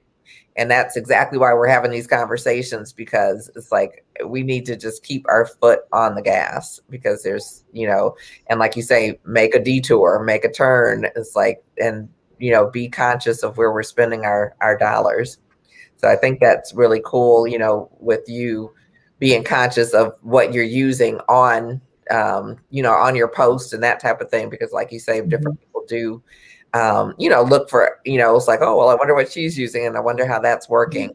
And that's exactly why we're having these conversations, because it's like, we need to just keep our foot on the gas, because there's, you know, and like you say, make a detour, make a turn. It's like, and, you know, be conscious of where we're spending our dollars. So I think that's really cool, you know, with you being conscious of what you're using on, you know, on your post and that type of thing, because like you say, different people do, you know, look for, you know, it's like, oh, well, I wonder what she's using and I wonder how that's working.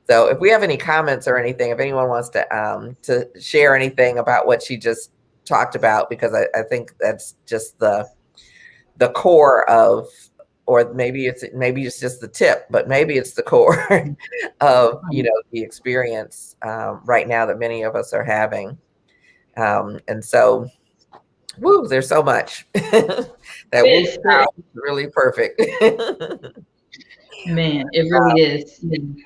So if we have any comments or anything, if anyone wants to share anything about what she just talked about, because I think that's just the core of, or maybe it's just the tip, but maybe it's the core of, you know, the experience right now that many of us are having. And so, woo, there's so much that was really perfect. Man, it really is. And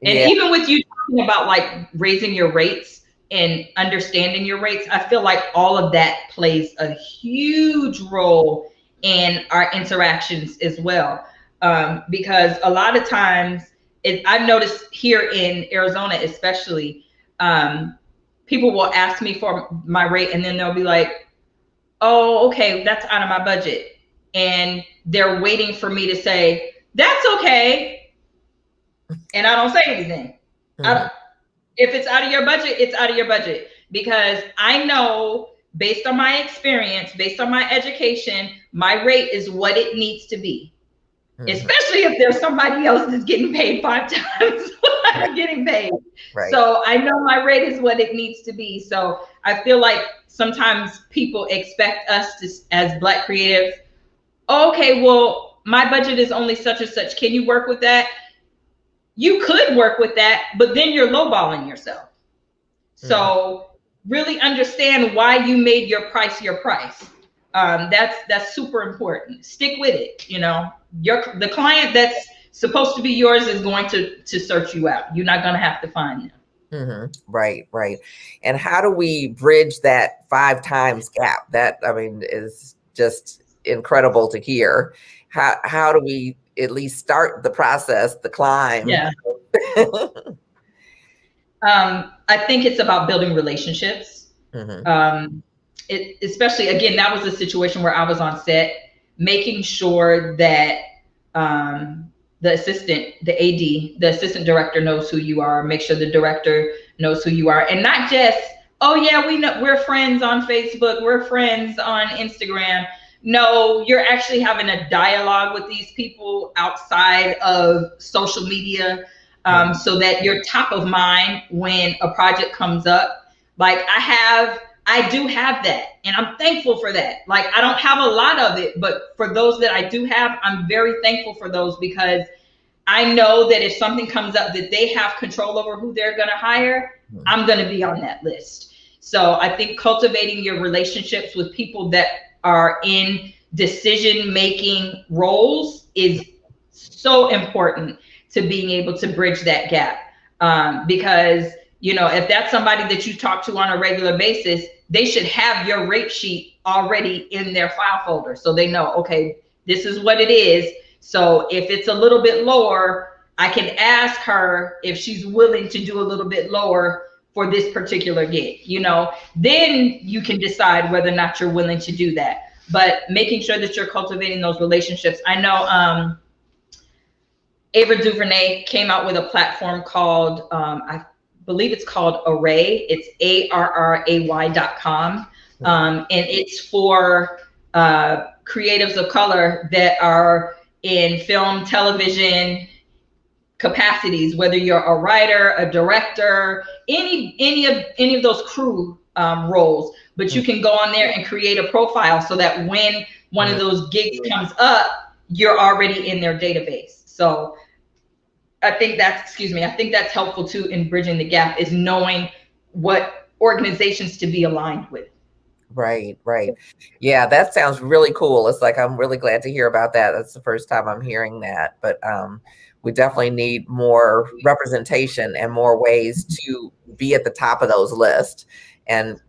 even with you talking about like raising your rates and understanding your rates, I feel like all of that plays a huge role in our interactions as well. Because a lot of times, I've noticed here in Arizona, especially, people will ask me for my rate, and then they'll be like, oh, okay, that's out of my budget. And they're waiting for me to say, that's okay. And I don't say anything. Mm-hmm. If it's out of your budget, it's out of your budget. Because I know, based on my experience, based on my education, my rate is what it needs to be. Mm-hmm. Especially if there's somebody else that's getting paid 5 times what I'm getting paid. Right. So I know my rate is what it needs to be. So I feel like sometimes people expect us to, as Black creatives, okay, well, my budget is only such and such. Can you work with that? You could work with that, but then you're lowballing yourself. So really understand why you made your price your price. That's super important. Stick with it. You know, the client that's supposed to be yours is going to search you out. You're not going to have to find them. Mm-hmm. Right, right. And how do we bridge that 5 times gap? That, I mean, is just incredible to hear. How do we at least start the process, the climb? Yeah. I think it's about building relationships. Mm-hmm. Especially, again, that was a situation where I was on set, making sure that the assistant director knows who you are, make sure the director knows who you are, and not just, oh yeah, we know, we're friends on Facebook, we're friends on Instagram. No, you're actually having a dialogue with these people outside of social media, so that you're top of mind when a project comes up. Like I do have that, and I'm thankful for that. Like, I don't have a lot of it, but for those that I do have, I'm very thankful for those, because I know that if something comes up that they have control over who they're going to hire, I'm going to be on that list. So I think cultivating your relationships with people that are in decision-making roles is so important to being able to bridge that gap. Because, you know, if that's somebody that you talk to on a regular basis, they should have your rate sheet already in their file folder. So they know, okay, this is what it is. So if it's a little bit lower, I can ask her if she's willing to do a little bit lower for this particular gig, you know, then you can decide whether or not you're willing to do that. But making sure that you're cultivating those relationships. I know Ava DuVernay came out with a platform called, I believe it's called Array. It's ARRAY.com. And it's for creatives of color that are in film, television capacities, whether you're a writer, a director, any of those crew roles. But you can go on there and create a profile so that when one of those gigs comes up, you're already in their database. So I think that's helpful too in bridging the gap, is knowing what organizations to be aligned with. Right, right. Yeah, that sounds really cool. It's like, I'm really glad to hear about that. That's the first time I'm hearing that. But we definitely need more representation and more ways to be at the top of those lists. And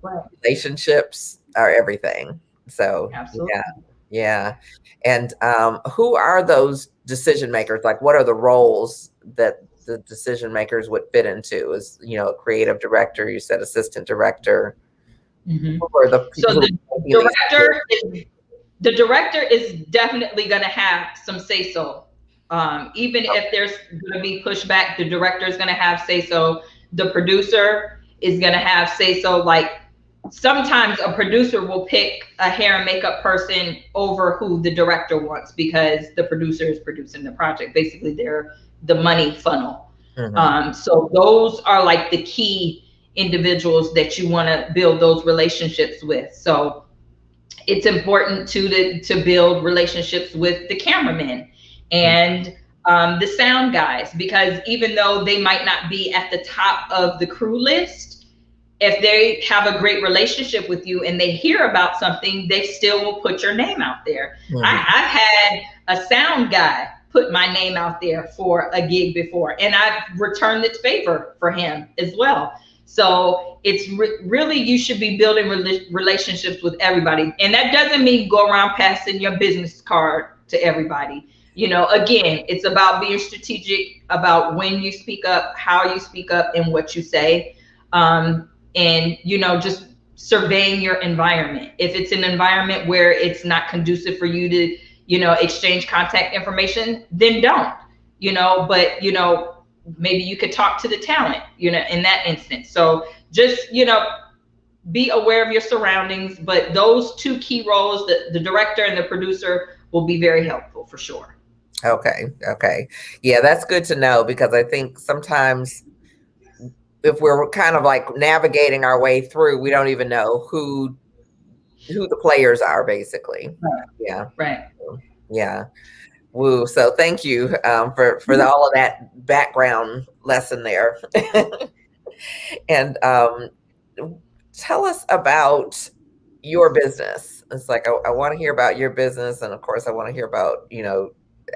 relationships are everything. So absolutely. Yeah. And who are those decision makers? Like, what are the roles that the decision makers would fit into? Is, you know, a creative director, you said assistant director. Mm-hmm. So the director is definitely going to have some say so. Even if there's going to be pushback, the director is going to have say so. The producer is going to have say so. Like, sometimes a producer will pick a hair and makeup person over who the director wants, because the producer is producing the project. Basically, they're the money funnel. Mm-hmm. So those are like the key individuals that you want to build those relationships with. So it's important to build relationships with the cameramen and the sound guys, because even though they might not be at the top of the crew list, if they have a great relationship with you and they hear about something, they still will put your name out there. Mm-hmm. I've had a sound guy put my name out there for a gig before, and I've returned its favor for him as well. So it's really, you should be building relationships with everybody. And that doesn't mean go around passing your business card to everybody. You know, again, it's about being strategic about when you speak up, how you speak up, and what you say. And just surveying your environment. If it's an environment where it's not conducive for you to exchange contact information, then don't. But maybe you could talk to the talent in that instance. So just be aware of your surroundings, but those two key roles, the director and the producer, will be very helpful for sure. Okay. Yeah, that's good to know, because I think sometimes if we're kind of like navigating our way through, we don't even know who the players are, basically. Right. Yeah. Right. Yeah. Woo. So thank you for all of that background lesson there. And tell us about your business. It's like I want to hear about your business, and of course I want to hear about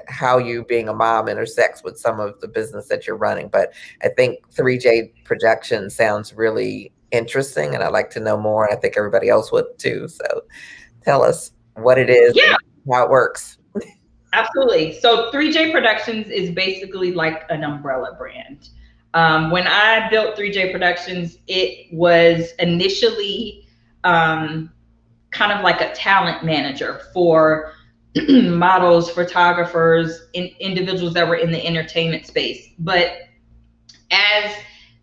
how you being a mom intersects with some of the business that you're running. But I think 3J Production sounds really interesting, and I'd like to know more, and I think everybody else would too. So tell us what it is, yeah, and how it works. Absolutely. So 3J Productions is basically like an umbrella brand. When I built 3J Productions, it was initially kind of like a talent manager for models, photographers, individuals that were in the entertainment space. But as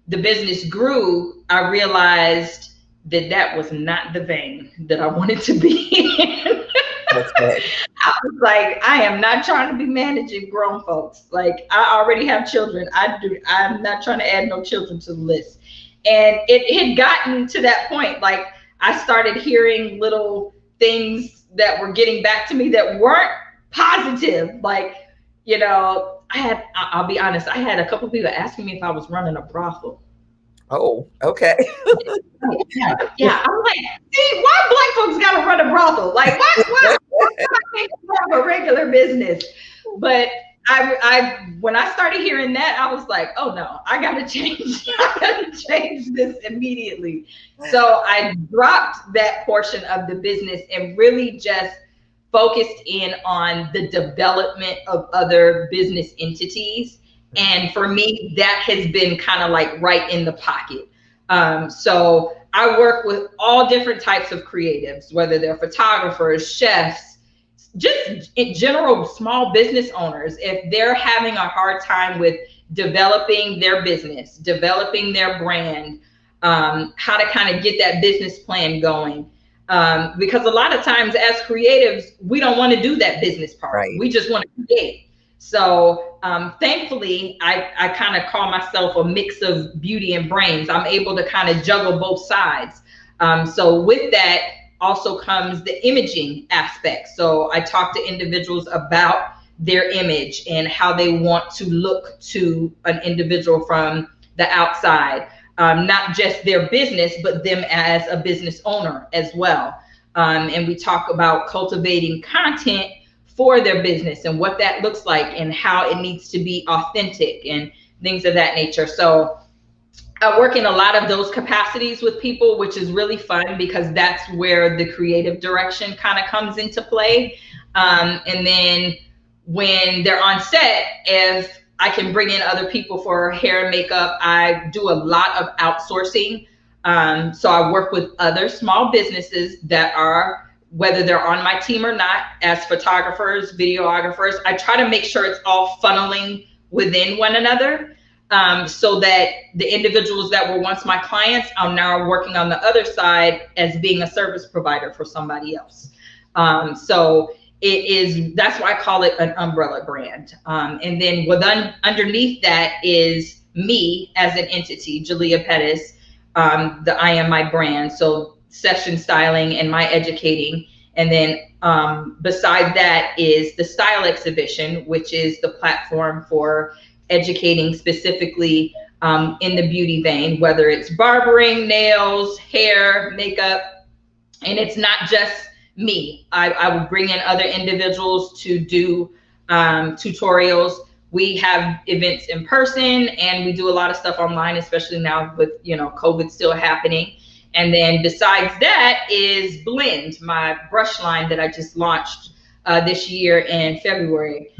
the business grew, I realized that was not the vein that I wanted to be in. I was like, I am not trying to be managing grown folks. Like, I already have children. I'm not trying to add no children to the list. And it had gotten to that point. Like, I started hearing little things that were getting back to me that weren't positive. Like, I'll be honest, I had a couple of people asking me if I was running a brothel. Oh, okay. Yeah. I'm like, see, why Black folks gotta run a brothel? Like, why can't you have a regular business? But I when I started hearing that, I was like, oh no, I gotta change. I gotta change this immediately. So I dropped that portion of the business and really just focused in on the development of other business entities. And for me, that has been kind of like right in the pocket. So I work with all different types of creatives, whether they're photographers, chefs, just in general, small business owners. If they're having a hard time with developing their business, developing their brand, how to kind of get that business plan going. Because a lot of times as creatives, we don't want to do that business part. Right. We just want to create. So thankfully, I kind of call myself a mix of beauty and brains. I'm able to kind of juggle both sides. So with that also comes the imaging aspect. So I talk to individuals about their image and how they want to look to an individual from the outside. Not just their business, but them as a business owner as well. And we talk about cultivating content for their business and what that looks like and how it needs to be authentic and things of that nature. So I work in a lot of those capacities with people, which is really fun because that's where the creative direction kind of comes into play. And then when they're on set, if I can bring in other people for hair and makeup, I do a lot of outsourcing. So I work with other small businesses that are, whether they're on my team or not, as photographers, videographers. I try to make sure it's all funneling within one another, so that the individuals that were once my clients, I'm now working on the other side as being a service provider for somebody else. So that's why I call it an umbrella brand. And then underneath that is me as an entity, Jalia Pettis, I am my brand. So session styling and my educating. And then beside that is the style exhibition, which is the platform for educating specifically in the beauty vein, whether it's barbering, nails, hair, makeup. And it's not just me. I would bring in other individuals to do tutorials. We have events in person and we do a lot of stuff online, especially now with COVID still happening. And then besides that is Blend, my brush line that I just launched this year in February,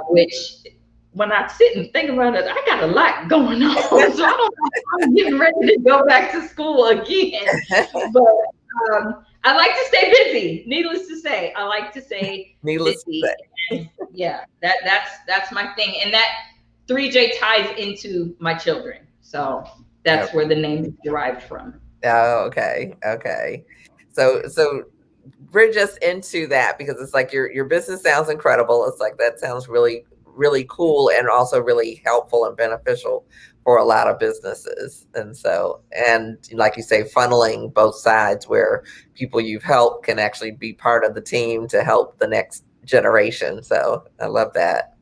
which when I sit and think about it, I got a lot going on. So I don't know if I'm getting ready to go back to school again. But I like to stay busy. Needless to say, I like to stay Needless to busy. say. And yeah, that's my thing. And that 3J ties into my children. So that's where the name is derived from. Oh, okay. Okay. So bridge us into that, because it's like your business sounds incredible. It's like that sounds really really cool and also really helpful and beneficial for a lot of businesses. And so, and like you say, funneling both sides where people you've helped can actually be part of the team to help the next generation. So I love that.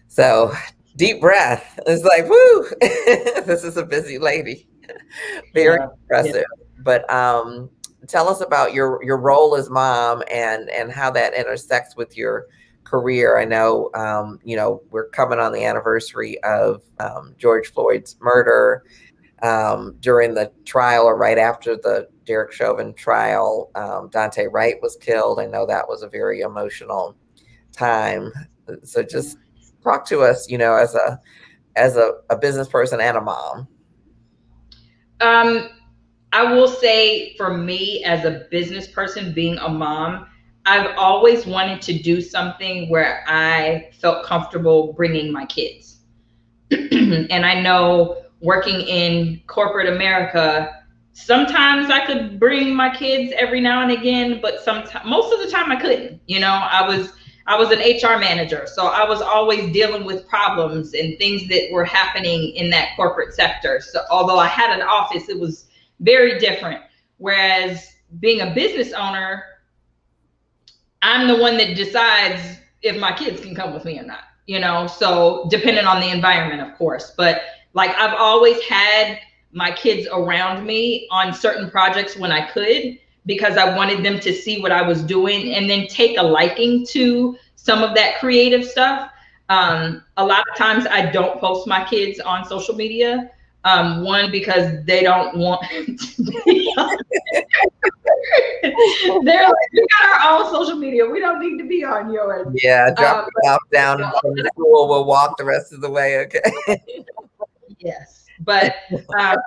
So deep breath. It's like, woo, this is a busy lady. Very Yeah. Yeah. impressive. But tell us about your role as mom and how that intersects with your career. I know we're coming on the anniversary of George Floyd's murder. During the trial, or right after the Derek Chauvin trial, Dante Wright was killed. I know that was a very emotional time. So just talk to us, as a business person and a mom. Um, I will say for me as a business person, being a mom, I've always wanted to do something where I felt comfortable bringing my kids. And I know working in corporate America, sometimes I could bring my kids every now and again, but sometimes, most of the time I couldn't. I was an HR manager, so I was always dealing with problems and things that were happening in that corporate sector. So although I had an office, it was very different. Whereas being a business owner, I'm the one that decides if my kids can come with me or not. So depending on the environment, of course. But like I've always had my kids around me on certain projects when I could, because I wanted them to see what I was doing and then take a liking to some of that creative stuff. A lot of times I don't post my kids on social media. One, because they don't want to be on. They're like, we got our own social media. We don't need to be on yours. Yeah, drop it off down from the school. We'll walk the rest of the way. Okay. Yes, but uh,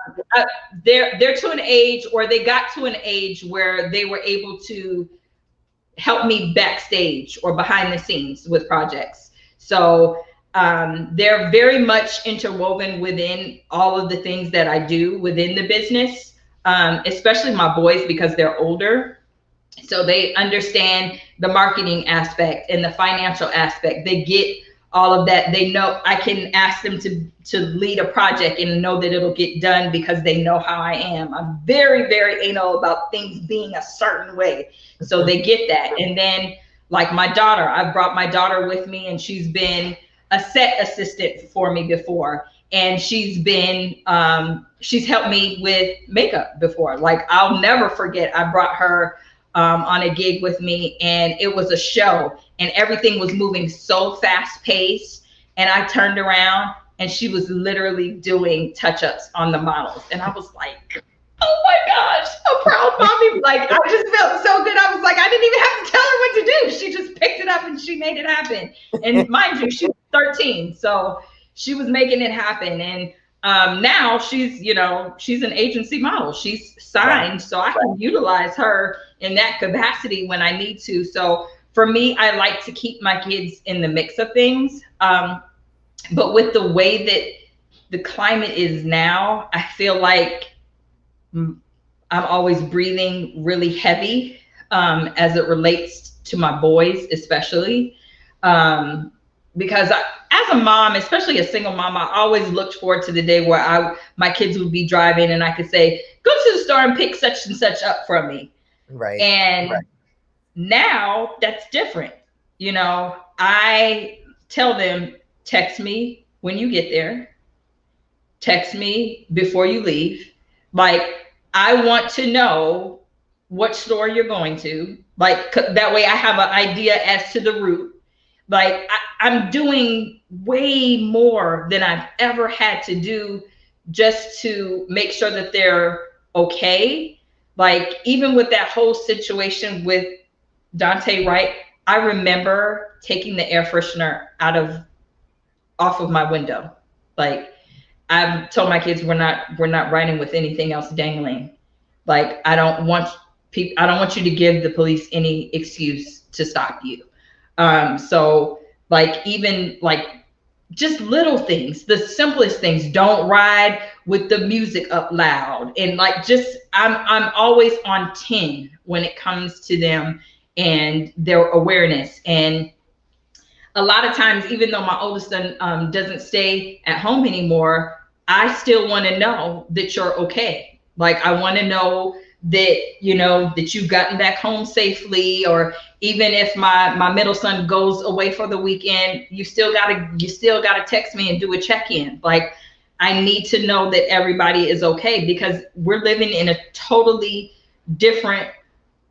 they're to an age, or they got to an age where they were able to help me backstage or behind the scenes with projects. So they're very much interwoven within all of the things that I do within the business, especially my boys, because they're older. So they understand the marketing aspect and the financial aspect. They get all of that. They know I can ask them to lead a project and know that it'll get done because they know how I am. I'm very, very anal about things being a certain way. So they get that. And then like my daughter, I've brought my daughter with me, and she's been a set assistant for me before. And she's helped me with makeup before. Like I'll never forget, I brought her on a gig with me, and it was a show, and everything was moving so fast paced. And I turned around, and she was literally doing touch-ups on the models. And I was like, oh my gosh, a proud mommy. Like I just felt so good. I was like, I didn't even have to tell her what to do. She just picked it up and she made it happen. And mind you, she was 13. So she was making it happen. And now she's an agency model. She's signed, so I can utilize her in that capacity when I need to. So for me, I like to keep my kids in the mix of things. But with the way that the climate is now, I feel like I'm always breathing really heavy as it relates to my boys, especially. Because as a mom, especially a single mom, I always looked forward to the day where my kids would be driving and I could say, go to the store and pick such and such up from me. Right. And now that's different. I tell them, text me when you get there. Text me before you leave. Like, I want to know what store you're going to. Like, that way I have an idea as to the route. Like I'm doing way more than I've ever had to do just to make sure that they're okay. Like even with that whole situation with Dante Wright, I remember taking the air freshener out of off of my window. Like, I've told my kids we're not riding with anything else dangling. Like, I don't want you to give the police any excuse to stop you. So like, even like just little things, the simplest things. Don't ride with the music up loud, and like, just I'm always on 10 when it comes to them and their awareness. And a lot of times, even though my oldest son doesn't stay at home anymore, I still want to know that you're okay. Like, I want to know that, that you've gotten back home safely. Or even if my middle son goes away for the weekend, you still gotta text me and do a check-in. Like, I need to know that everybody is okay, because we're living in a totally different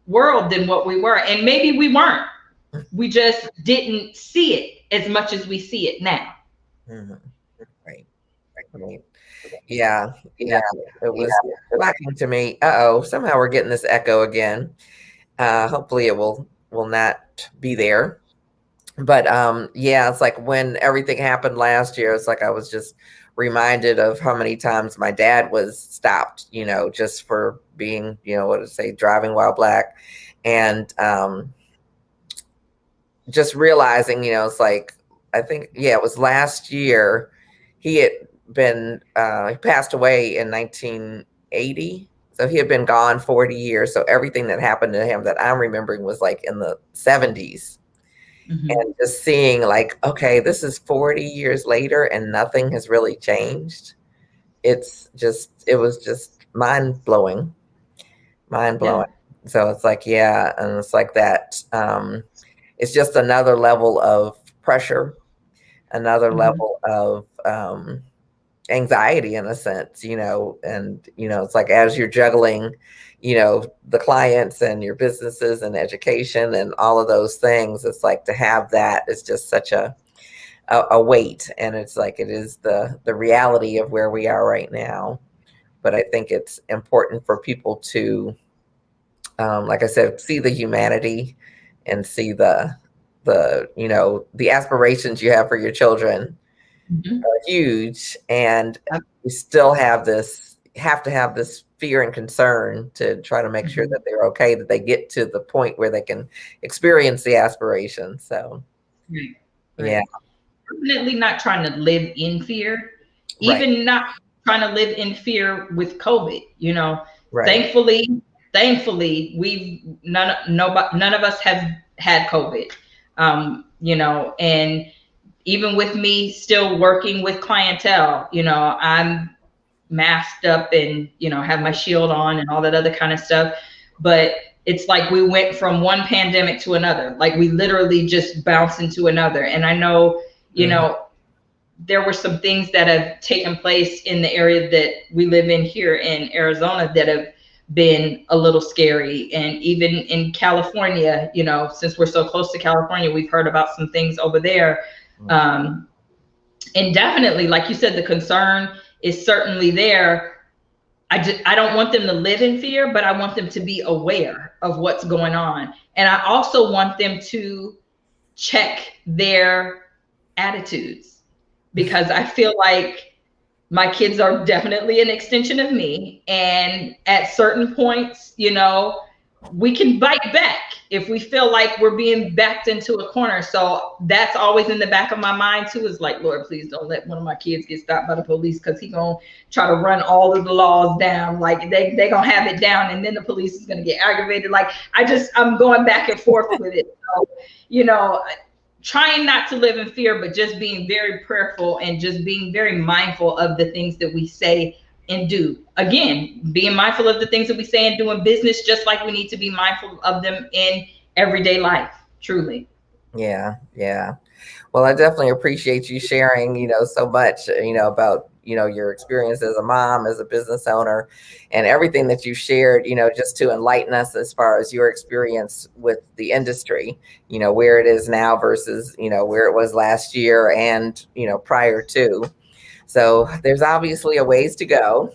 world than what we were. And maybe we weren't. We just didn't see it as much as we see it now. Mm-hmm. Right. Right. Yeah. Yeah. It was shocking to me. Uh-oh. Somehow we're getting this echo again. Hopefully it will not be there. But yeah, it's like when everything happened last year, it's like I was just reminded of how many times my dad was stopped, just for being, what to say, driving while black. And just realizing, it's like, I think, yeah, it was last year. He had he passed away in 1980. So he had been gone 40 years. So everything that happened to him that I'm remembering was like in the 70s. Mm-hmm. And just seeing like, okay, this is 40 years later and nothing has really changed. It was just mind blowing. Yeah. So it's like, yeah. And it's like that. It's just another level of pressure, another Mm-hmm. level of anxiety in a sense, and, it's like as you're juggling, the clients and your businesses and education and all of those things, it's like to have that is just such a weight. And it's like, it is the reality of where we are right now. But I think it's important for people to, like I said, see the humanity and see the aspirations you have for your children Mm-hmm. are huge, and we still have to have this fear and concern to try to make sure Mm-hmm. that they're okay, that they get to the point where they can experience the aspiration. So Right. yeah, Right. Definitely not trying to live in fear, right, even not trying to live in fear with COVID. right, Thankfully, we've none of us have had COVID. And even with me still working with clientele, I'm masked up and, have my shield on and all that other kind of stuff. But it's like we went from one pandemic to another. Like, we literally just bounced into another. And I know, mhm, there were some things that have taken place in the area that we live in here in Arizona that have been a little scary. And even in California, since we're so close to California, we've heard about some things over there. mhm, Um, and definitely, like you said, the concern is certainly there. I don't want them to live in fear, but I want them to be aware of what's going on. And I also want them to check their attitudes, because I feel like my kids are definitely an extension of me. And at certain points, we can bite back if we feel like we're being backed into a corner. So that's always in the back of my mind too, is like, Lord, please don't let one of my kids get stopped by the police, because he's going to try to run all of the laws down. Like, they going to have it down, and then the police is going to get aggravated. Like, I'm going back and forth with it. So, trying not to live in fear, but just being very prayerful and just being very mindful of the things that we say and do. Again, being mindful of the things that we say and do in business, just like we need to be mindful of them in everyday life. Truly. yeah, yeah. Well, I definitely appreciate you sharing, so much, about, your experience as a mom, as a business owner, and everything that you shared, just to enlighten us as far as your experience with the industry, where it is now versus, where it was last year and, prior to. So there's obviously a ways to go.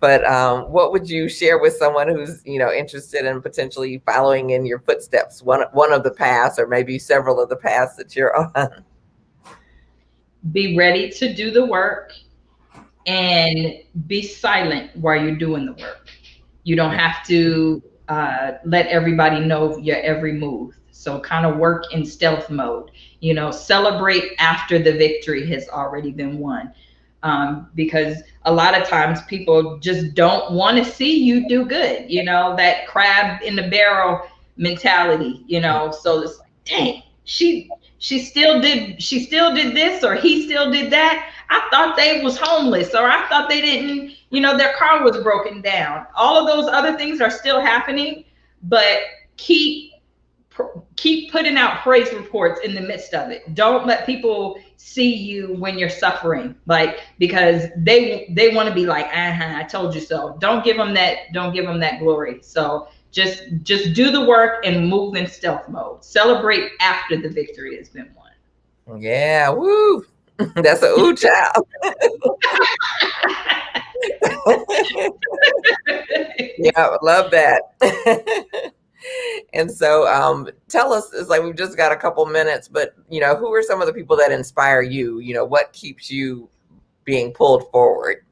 But what would you share with someone who's, interested in potentially following in your footsteps, one of the paths, or maybe several of the paths that you're on? be ready to do the work and be silent while you're doing the work. You don't have to let everybody know your every move. So kind of work in stealth mode. Celebrate after the victory has already been won. Because a lot of times people just don't want to see you do good. That crab in the barrel mentality. So it's like, dang, she still did this, or he still did that. I thought they was homeless, or I thought they didn't, their car was broken down. All of those other things are still happening, but keep keep putting out praise reports in the midst of it. Don't let people see you when you're suffering, like, because they want to be like, I told you so. Don't give them that glory. So just do the work and move in stealth mode. Celebrate after the victory has been won. Yeah, woo. That's a ooh child. Yeah, I love that. And so tell us, it's like we've just got a couple minutes, but who are some of the people that inspire you? What keeps you being pulled forward?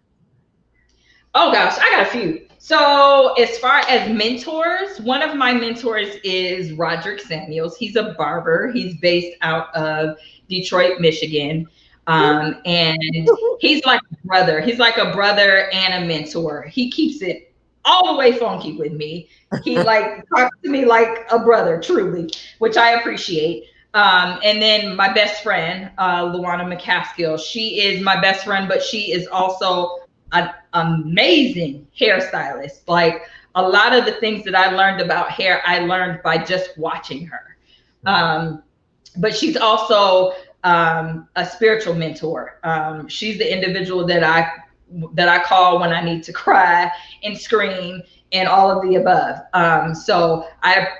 Oh gosh, I got a few. So as far as mentors, one of my mentors is Roderick Samuels. He's a barber. He's based out of Detroit, Michigan. And he's like a brother. He's like a brother and a mentor. He keeps it all the way funky with me. He like talks to me like a brother, truly, which I appreciate. And then my best friend, Luana McCaskill, she is my best friend, but she is also an amazing hairstylist. Like, a lot of the things that I learned about hair, I learned by just watching her. But she's also a spiritual mentor. She's the individual that I call when I need to cry and scream and all of the above. So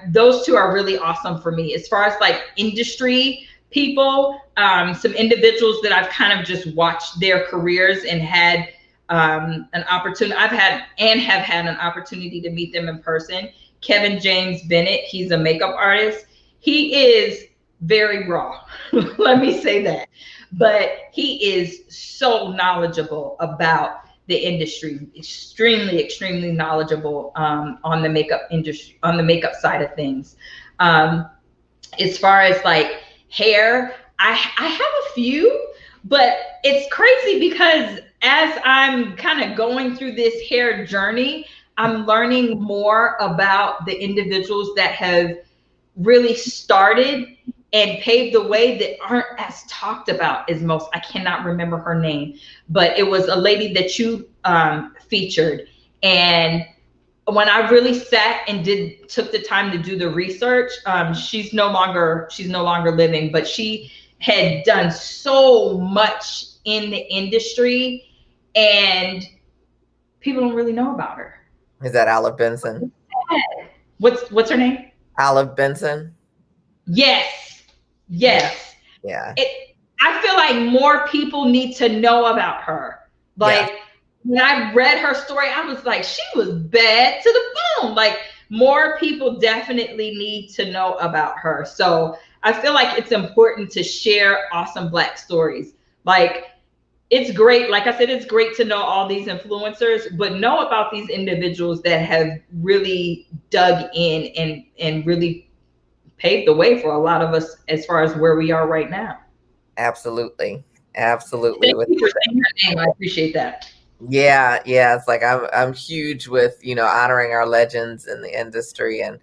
those two are really awesome for me. As far as like industry people, some individuals that I've kind of just watched their careers and had an opportunity. Have had an opportunity to meet them in person. Kevin James Bennett, he's a makeup artist. He is very raw. Let me say that. But he is so knowledgeable about the industry, extremely knowledgeable on the makeup industry, on the makeup side of things. As far as like hair, I have a few, but it's crazy because as I'm kind of going through this hair journey, I'm learning more about the individuals that have really started and paved the way that aren't as talked about as most. I cannot remember her name, but it was a lady that you featured. And when I really sat and took the time to do the research, she's no longer living, but she had done so much in the industry and people don't really know about her. Is that Olive Benson? What's her name? Olive Benson. Yes. Yeah. I feel like more people need to know about her. Like, when I read her story, I was like, she was bad to the bone. Like, more people definitely need to know about her. So I feel like it's important to share awesome Black stories. Like, it's great. Like I said, it's great to know all these influencers, but know about these individuals that have really dug in and really paved the way for a lot of us as far as where we are right now. Absolutely. Thank you for saying her name. I appreciate that. Yeah, it's like I'm huge with honoring our legends in the industry and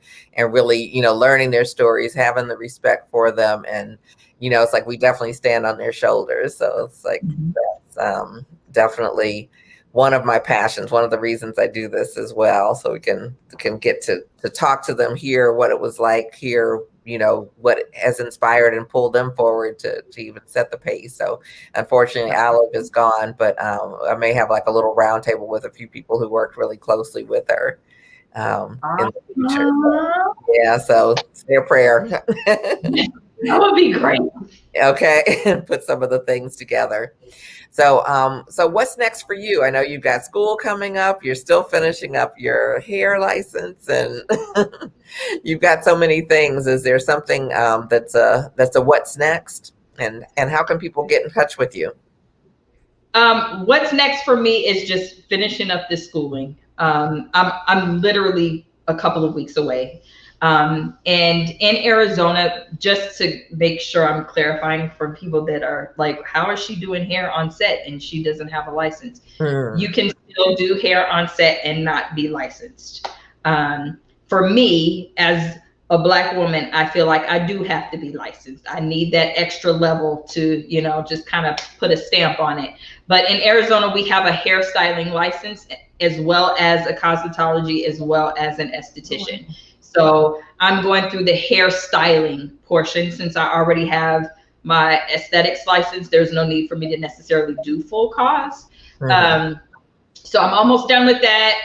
really learning their stories, having the respect for them, and it's like we definitely stand on their shoulders. So it's like that's definitely one of my passions, one of the reasons I do this as well, so we can get to talk to them, hear what it was like, hear what has inspired and pulled them forward to even set the pace. So unfortunately, Olive is gone, but I may have like a little round table with a few people who worked really closely with her in the future. Yeah, so say a prayer. That would be great. Okay, put some of the things together. So what's next for you? I know you've got school coming up. You're still finishing up your hair license, and you've got so many things. Is there something that's a what's next? And how can people get in touch with you? What's next for me is just finishing up this schooling. I'm literally a couple of weeks away. And in Arizona, just to make sure I'm clarifying for people that are like, how is she doing hair on set and she doesn't have a license? You can still do hair on set and not be licensed. For me, as a Black woman, I feel like I do have to be licensed. I need that extra level to, just kind of put a stamp on it. But in Arizona, we have a hairstyling license as well as a cosmetology, as well as an esthetician. So I'm going through the hairstyling portion since I already have my aesthetics license. There's no need for me to necessarily do full cos. So I'm almost done with that.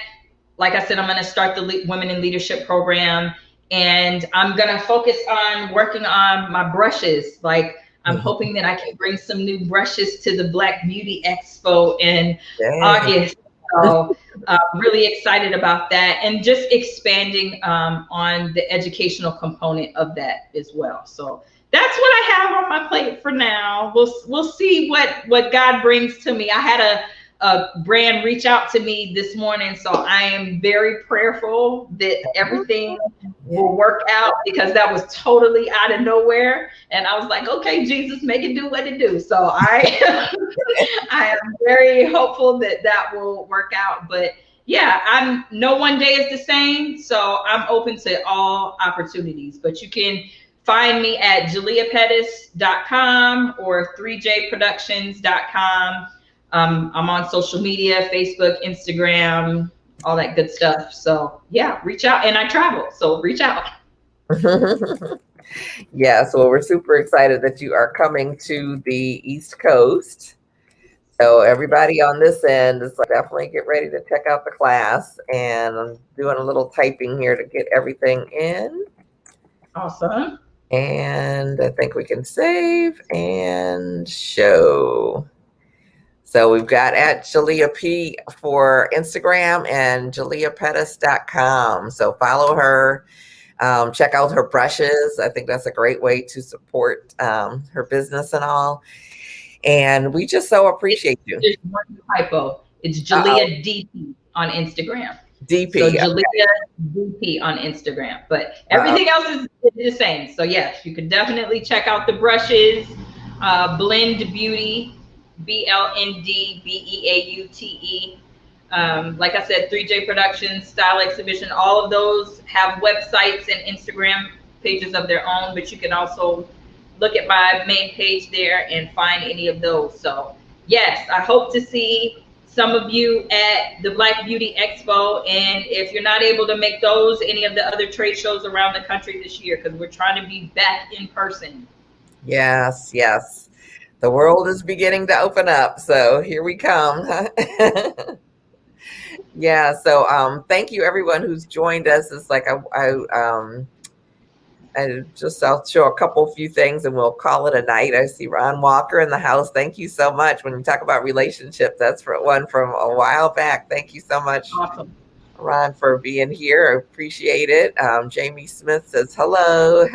Like I said, I'm going to start the Women in Leadership program, and I'm going to focus on working on my brushes. Like, I'm hoping that I can bring some new brushes to the Black Beauty Expo in August. So I'm really excited about that, and just expanding on the educational component of that as well. So that's what I have on my plate for now. We'll see what God brings to me. I had a brand reach out to me this morning, so I am very prayerful that everything will work out, because that was totally out of nowhere, and I was like, okay, Jesus, make it do what it do. So I I am very hopeful that will work out. But yeah, no one day is the same, so I'm open to all opportunities. But you can find me at jaliapettis.com or 3jproductions.com. I'm on social media, Facebook, Instagram, all that good stuff. So yeah, reach out. And I travel, so reach out. Yes, well, we're super excited that you are coming to the East Coast. So everybody on this end is definitely get ready to check out the class. And I'm doing a little typing here to get everything in. Awesome. And I think we can save and show. So we've got at Jalia P for Instagram and jaliapettis.com. So follow her. Check out her brushes. I think that's a great way to support her business and all. And we just so appreciate you. There's one typo. It's Jalia DP on Instagram. DP. So Jalia DP on Instagram. But everything else is the same. So yes, you can definitely check out the brushes. Blend Beauty, BLNDBEAUTE. Like I said, 3J Productions, Style Exhibition, all of those have websites and Instagram pages of their own, but you can also look at my main page there and find any of those. So yes, I hope to see some of you at the Black Beauty Expo. And if you're not able to make those, any of the other trade shows around the country this year, because we're trying to be back in person. Yes, yes. The world is beginning to open up. So here we come. Yeah. So thank you everyone who's joined us. It's like I'll show a few things and we'll call it a night. I see Ron Walker in the house. Thank you so much. When you talk about relationships, that's for one from a while back. Thank you so much, Awesome. Ron, for being here. I appreciate it. Jamie Smith says hello.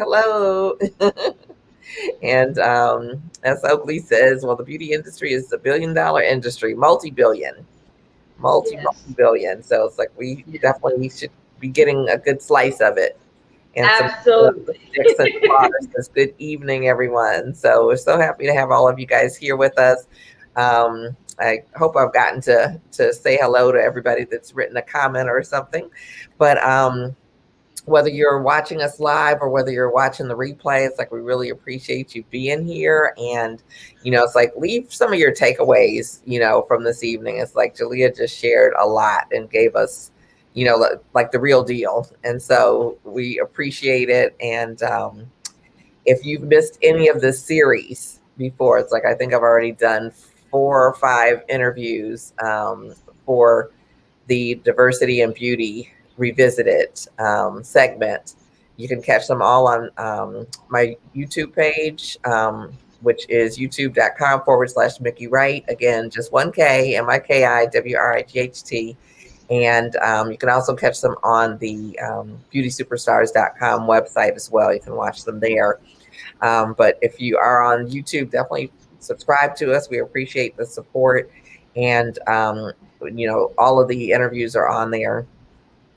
And as Oakley says, well, the beauty industry is a billion-dollar industry, multi-billion. So it's like we definitely should be getting a good slice of it. And absolutely. Good evening, everyone. So we're so happy to have all of you guys here with us. I hope I've gotten to say hello to everybody that's written a comment or something. But whether you're watching us live or whether you're watching the replay, it's like we really appreciate you being here. And, it's like leave some of your takeaways, from this evening. It's like Jalia just shared a lot and gave us, like the real deal. And so we appreciate it. And if you've missed any of this series before, it's like I think I've already done 4 or 5 interviews for the Diversity and Beauty Revisited segment. You can catch them all on my YouTube page, which is youtube.com/Mickey Wright. Again, just 1K, MIKIWRIGHT. And you can also catch them on the beautysuperstars.com website as well. You can watch them there. But if you are on YouTube, definitely subscribe to us. We appreciate the support. And, all of the interviews are on there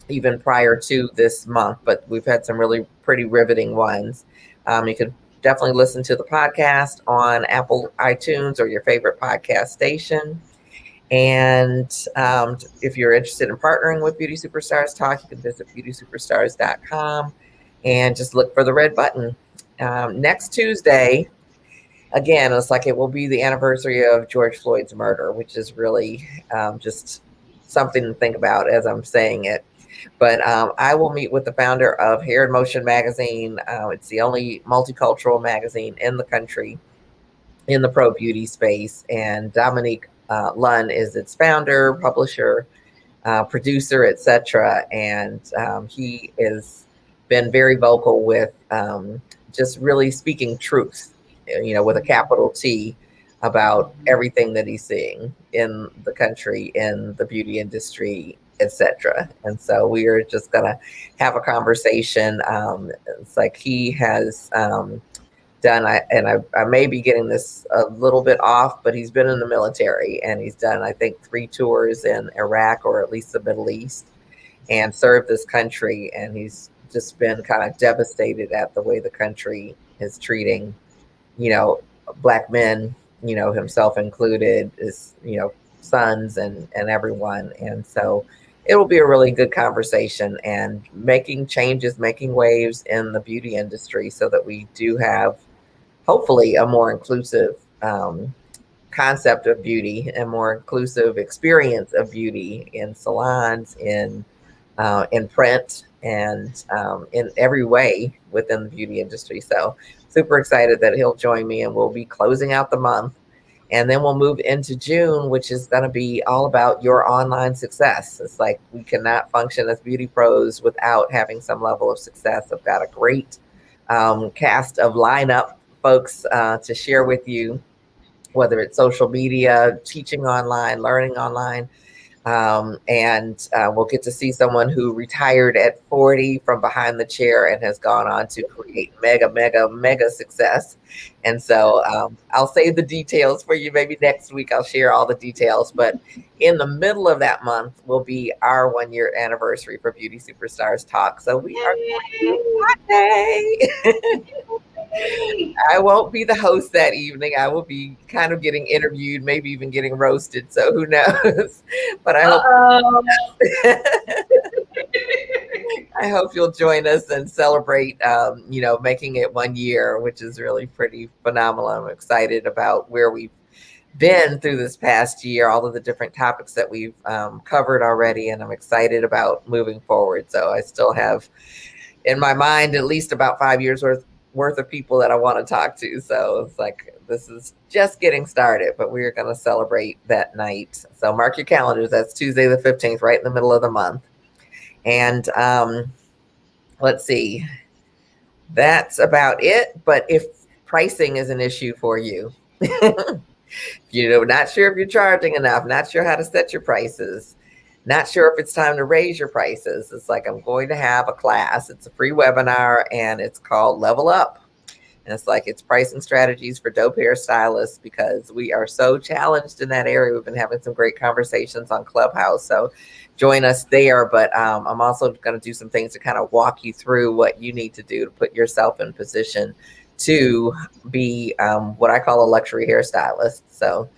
even prior to this month, but we've had some really pretty riveting ones. You can definitely listen to the podcast on Apple iTunes or your favorite podcast station. And if you're interested in partnering with Beauty Superstars Talk, you can visit beautysuperstars.com and just look for the red button. Next Tuesday, again, it's like it will be the anniversary of George Floyd's murder, which is really just something to think about as I'm saying it. But I will meet with the founder of Hair in Motion magazine. It's the only multicultural magazine in the country in the pro beauty space. And Dominique Lunn is its founder, publisher, producer, etc. And he has been very vocal with just really speaking truth, with a capital T, about everything that he's seeing in the country, in the beauty industry, etc. And so we are just gonna have a conversation. It's like he has done, I may be getting this a little bit off, but he's been in the military and he's done, I think, 3 tours in Iraq or at least the Middle East and served this country. And he's just been kind of devastated at the way the country is treating, Black men, himself included, his, sons and everyone. And so it will be a really good conversation and making changes, making waves in the beauty industry so that we do have hopefully a more inclusive concept of beauty and more inclusive experience of beauty in salons, in print, and in every way within the beauty industry. So super excited that he'll join me, and we'll be closing out the month. And then we'll move into June, which is going to be all about your online success. It's like we cannot function as beauty pros without having some level of success. I've got a great cast of lineup folks to share with you, whether it's social media, teaching online, learning online. And we'll get to see someone who retired at 40 from behind the chair and has gone on to create mega success. And so I'll save the details for you. Maybe next week I'll share all the details. But in the middle of that month will be our 1-year anniversary for Beauty Superstars Talk. So we are going to Friday. I won't be the host that evening. I will be kind of getting interviewed, maybe even getting roasted. So who knows? But I hope I hope you'll join us and celebrate, making it 1 year, which is really pretty phenomenal. I'm excited about where we've been through this past year, all of the different topics that we've covered already, and I'm excited about moving forward. So I still have in my mind at least about 5 years worth of people that I want to talk to. So it's like this is just getting started, but we're going to celebrate that night. So mark your calendars. That's Tuesday the 15th, right in the middle of the month. And let's see. That's about it. But if pricing is an issue for you, not sure if you're charging enough, not sure how to set your prices, not sure if it's time to raise your prices. It's like I'm going to have a class. It's a free webinar and it's called Level Up. And it's like it's pricing strategies for dope hairstylists because we are so challenged in that area. We've been having some great conversations on Clubhouse. So join us there. But I'm also going to do some things to kind of walk you through what you need to do to put yourself in position to be what I call a luxury hairstylist. So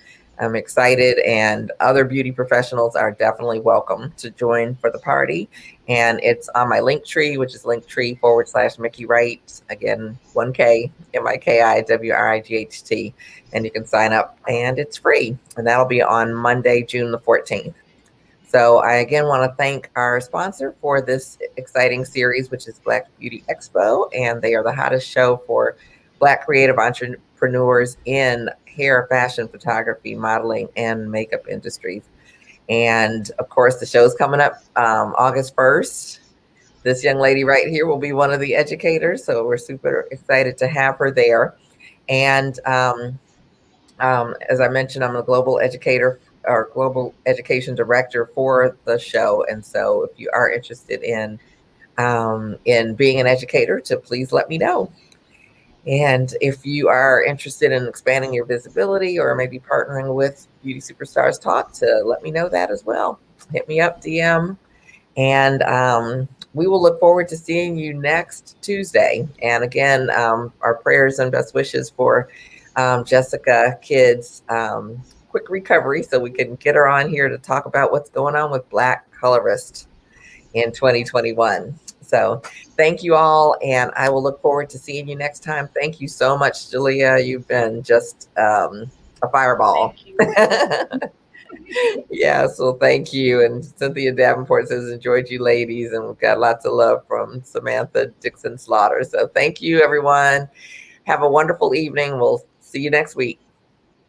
I'm excited, and other beauty professionals are definitely welcome to join for the party. And it's on my link tree, which is linktree/Mickey Wright. Again, 1K, MIKIWRIGHT. And you can sign up and it's free. And that'll be on Monday, June the 14th. So I again want to thank our sponsor for this exciting series, which is Black Beauty Expo. And they are the hottest show for Black creative entrepreneurs in hair, fashion, photography, modeling, and makeup industries. And of course, the show's coming up August 1st. This young lady right here will be one of the educators. So we're super excited to have her there. And as I mentioned, I'm a global educator or global education director for the show. And so if you are interested in being an educator, to please let me know. And if you are interested in expanding your visibility or maybe partnering with Beauty Superstars Talk, to let me know that as well. Hit me up, DM, and we will look forward to seeing you next Tuesday. And again, our prayers and best wishes for Jessica Kidd's quick recovery so we can get her on here to talk about what's going on with Black colorist in 2021. So thank you all, and I will look forward to seeing you next time. Thank you so much, Jalia. You've been just a fireball. Thank you. Yeah, so thank you. And Cynthia Davenport says, enjoyed you ladies. And we've got lots of love from Samantha Dixon Slaughter. So thank you, everyone. Have a wonderful evening. We'll see you next week.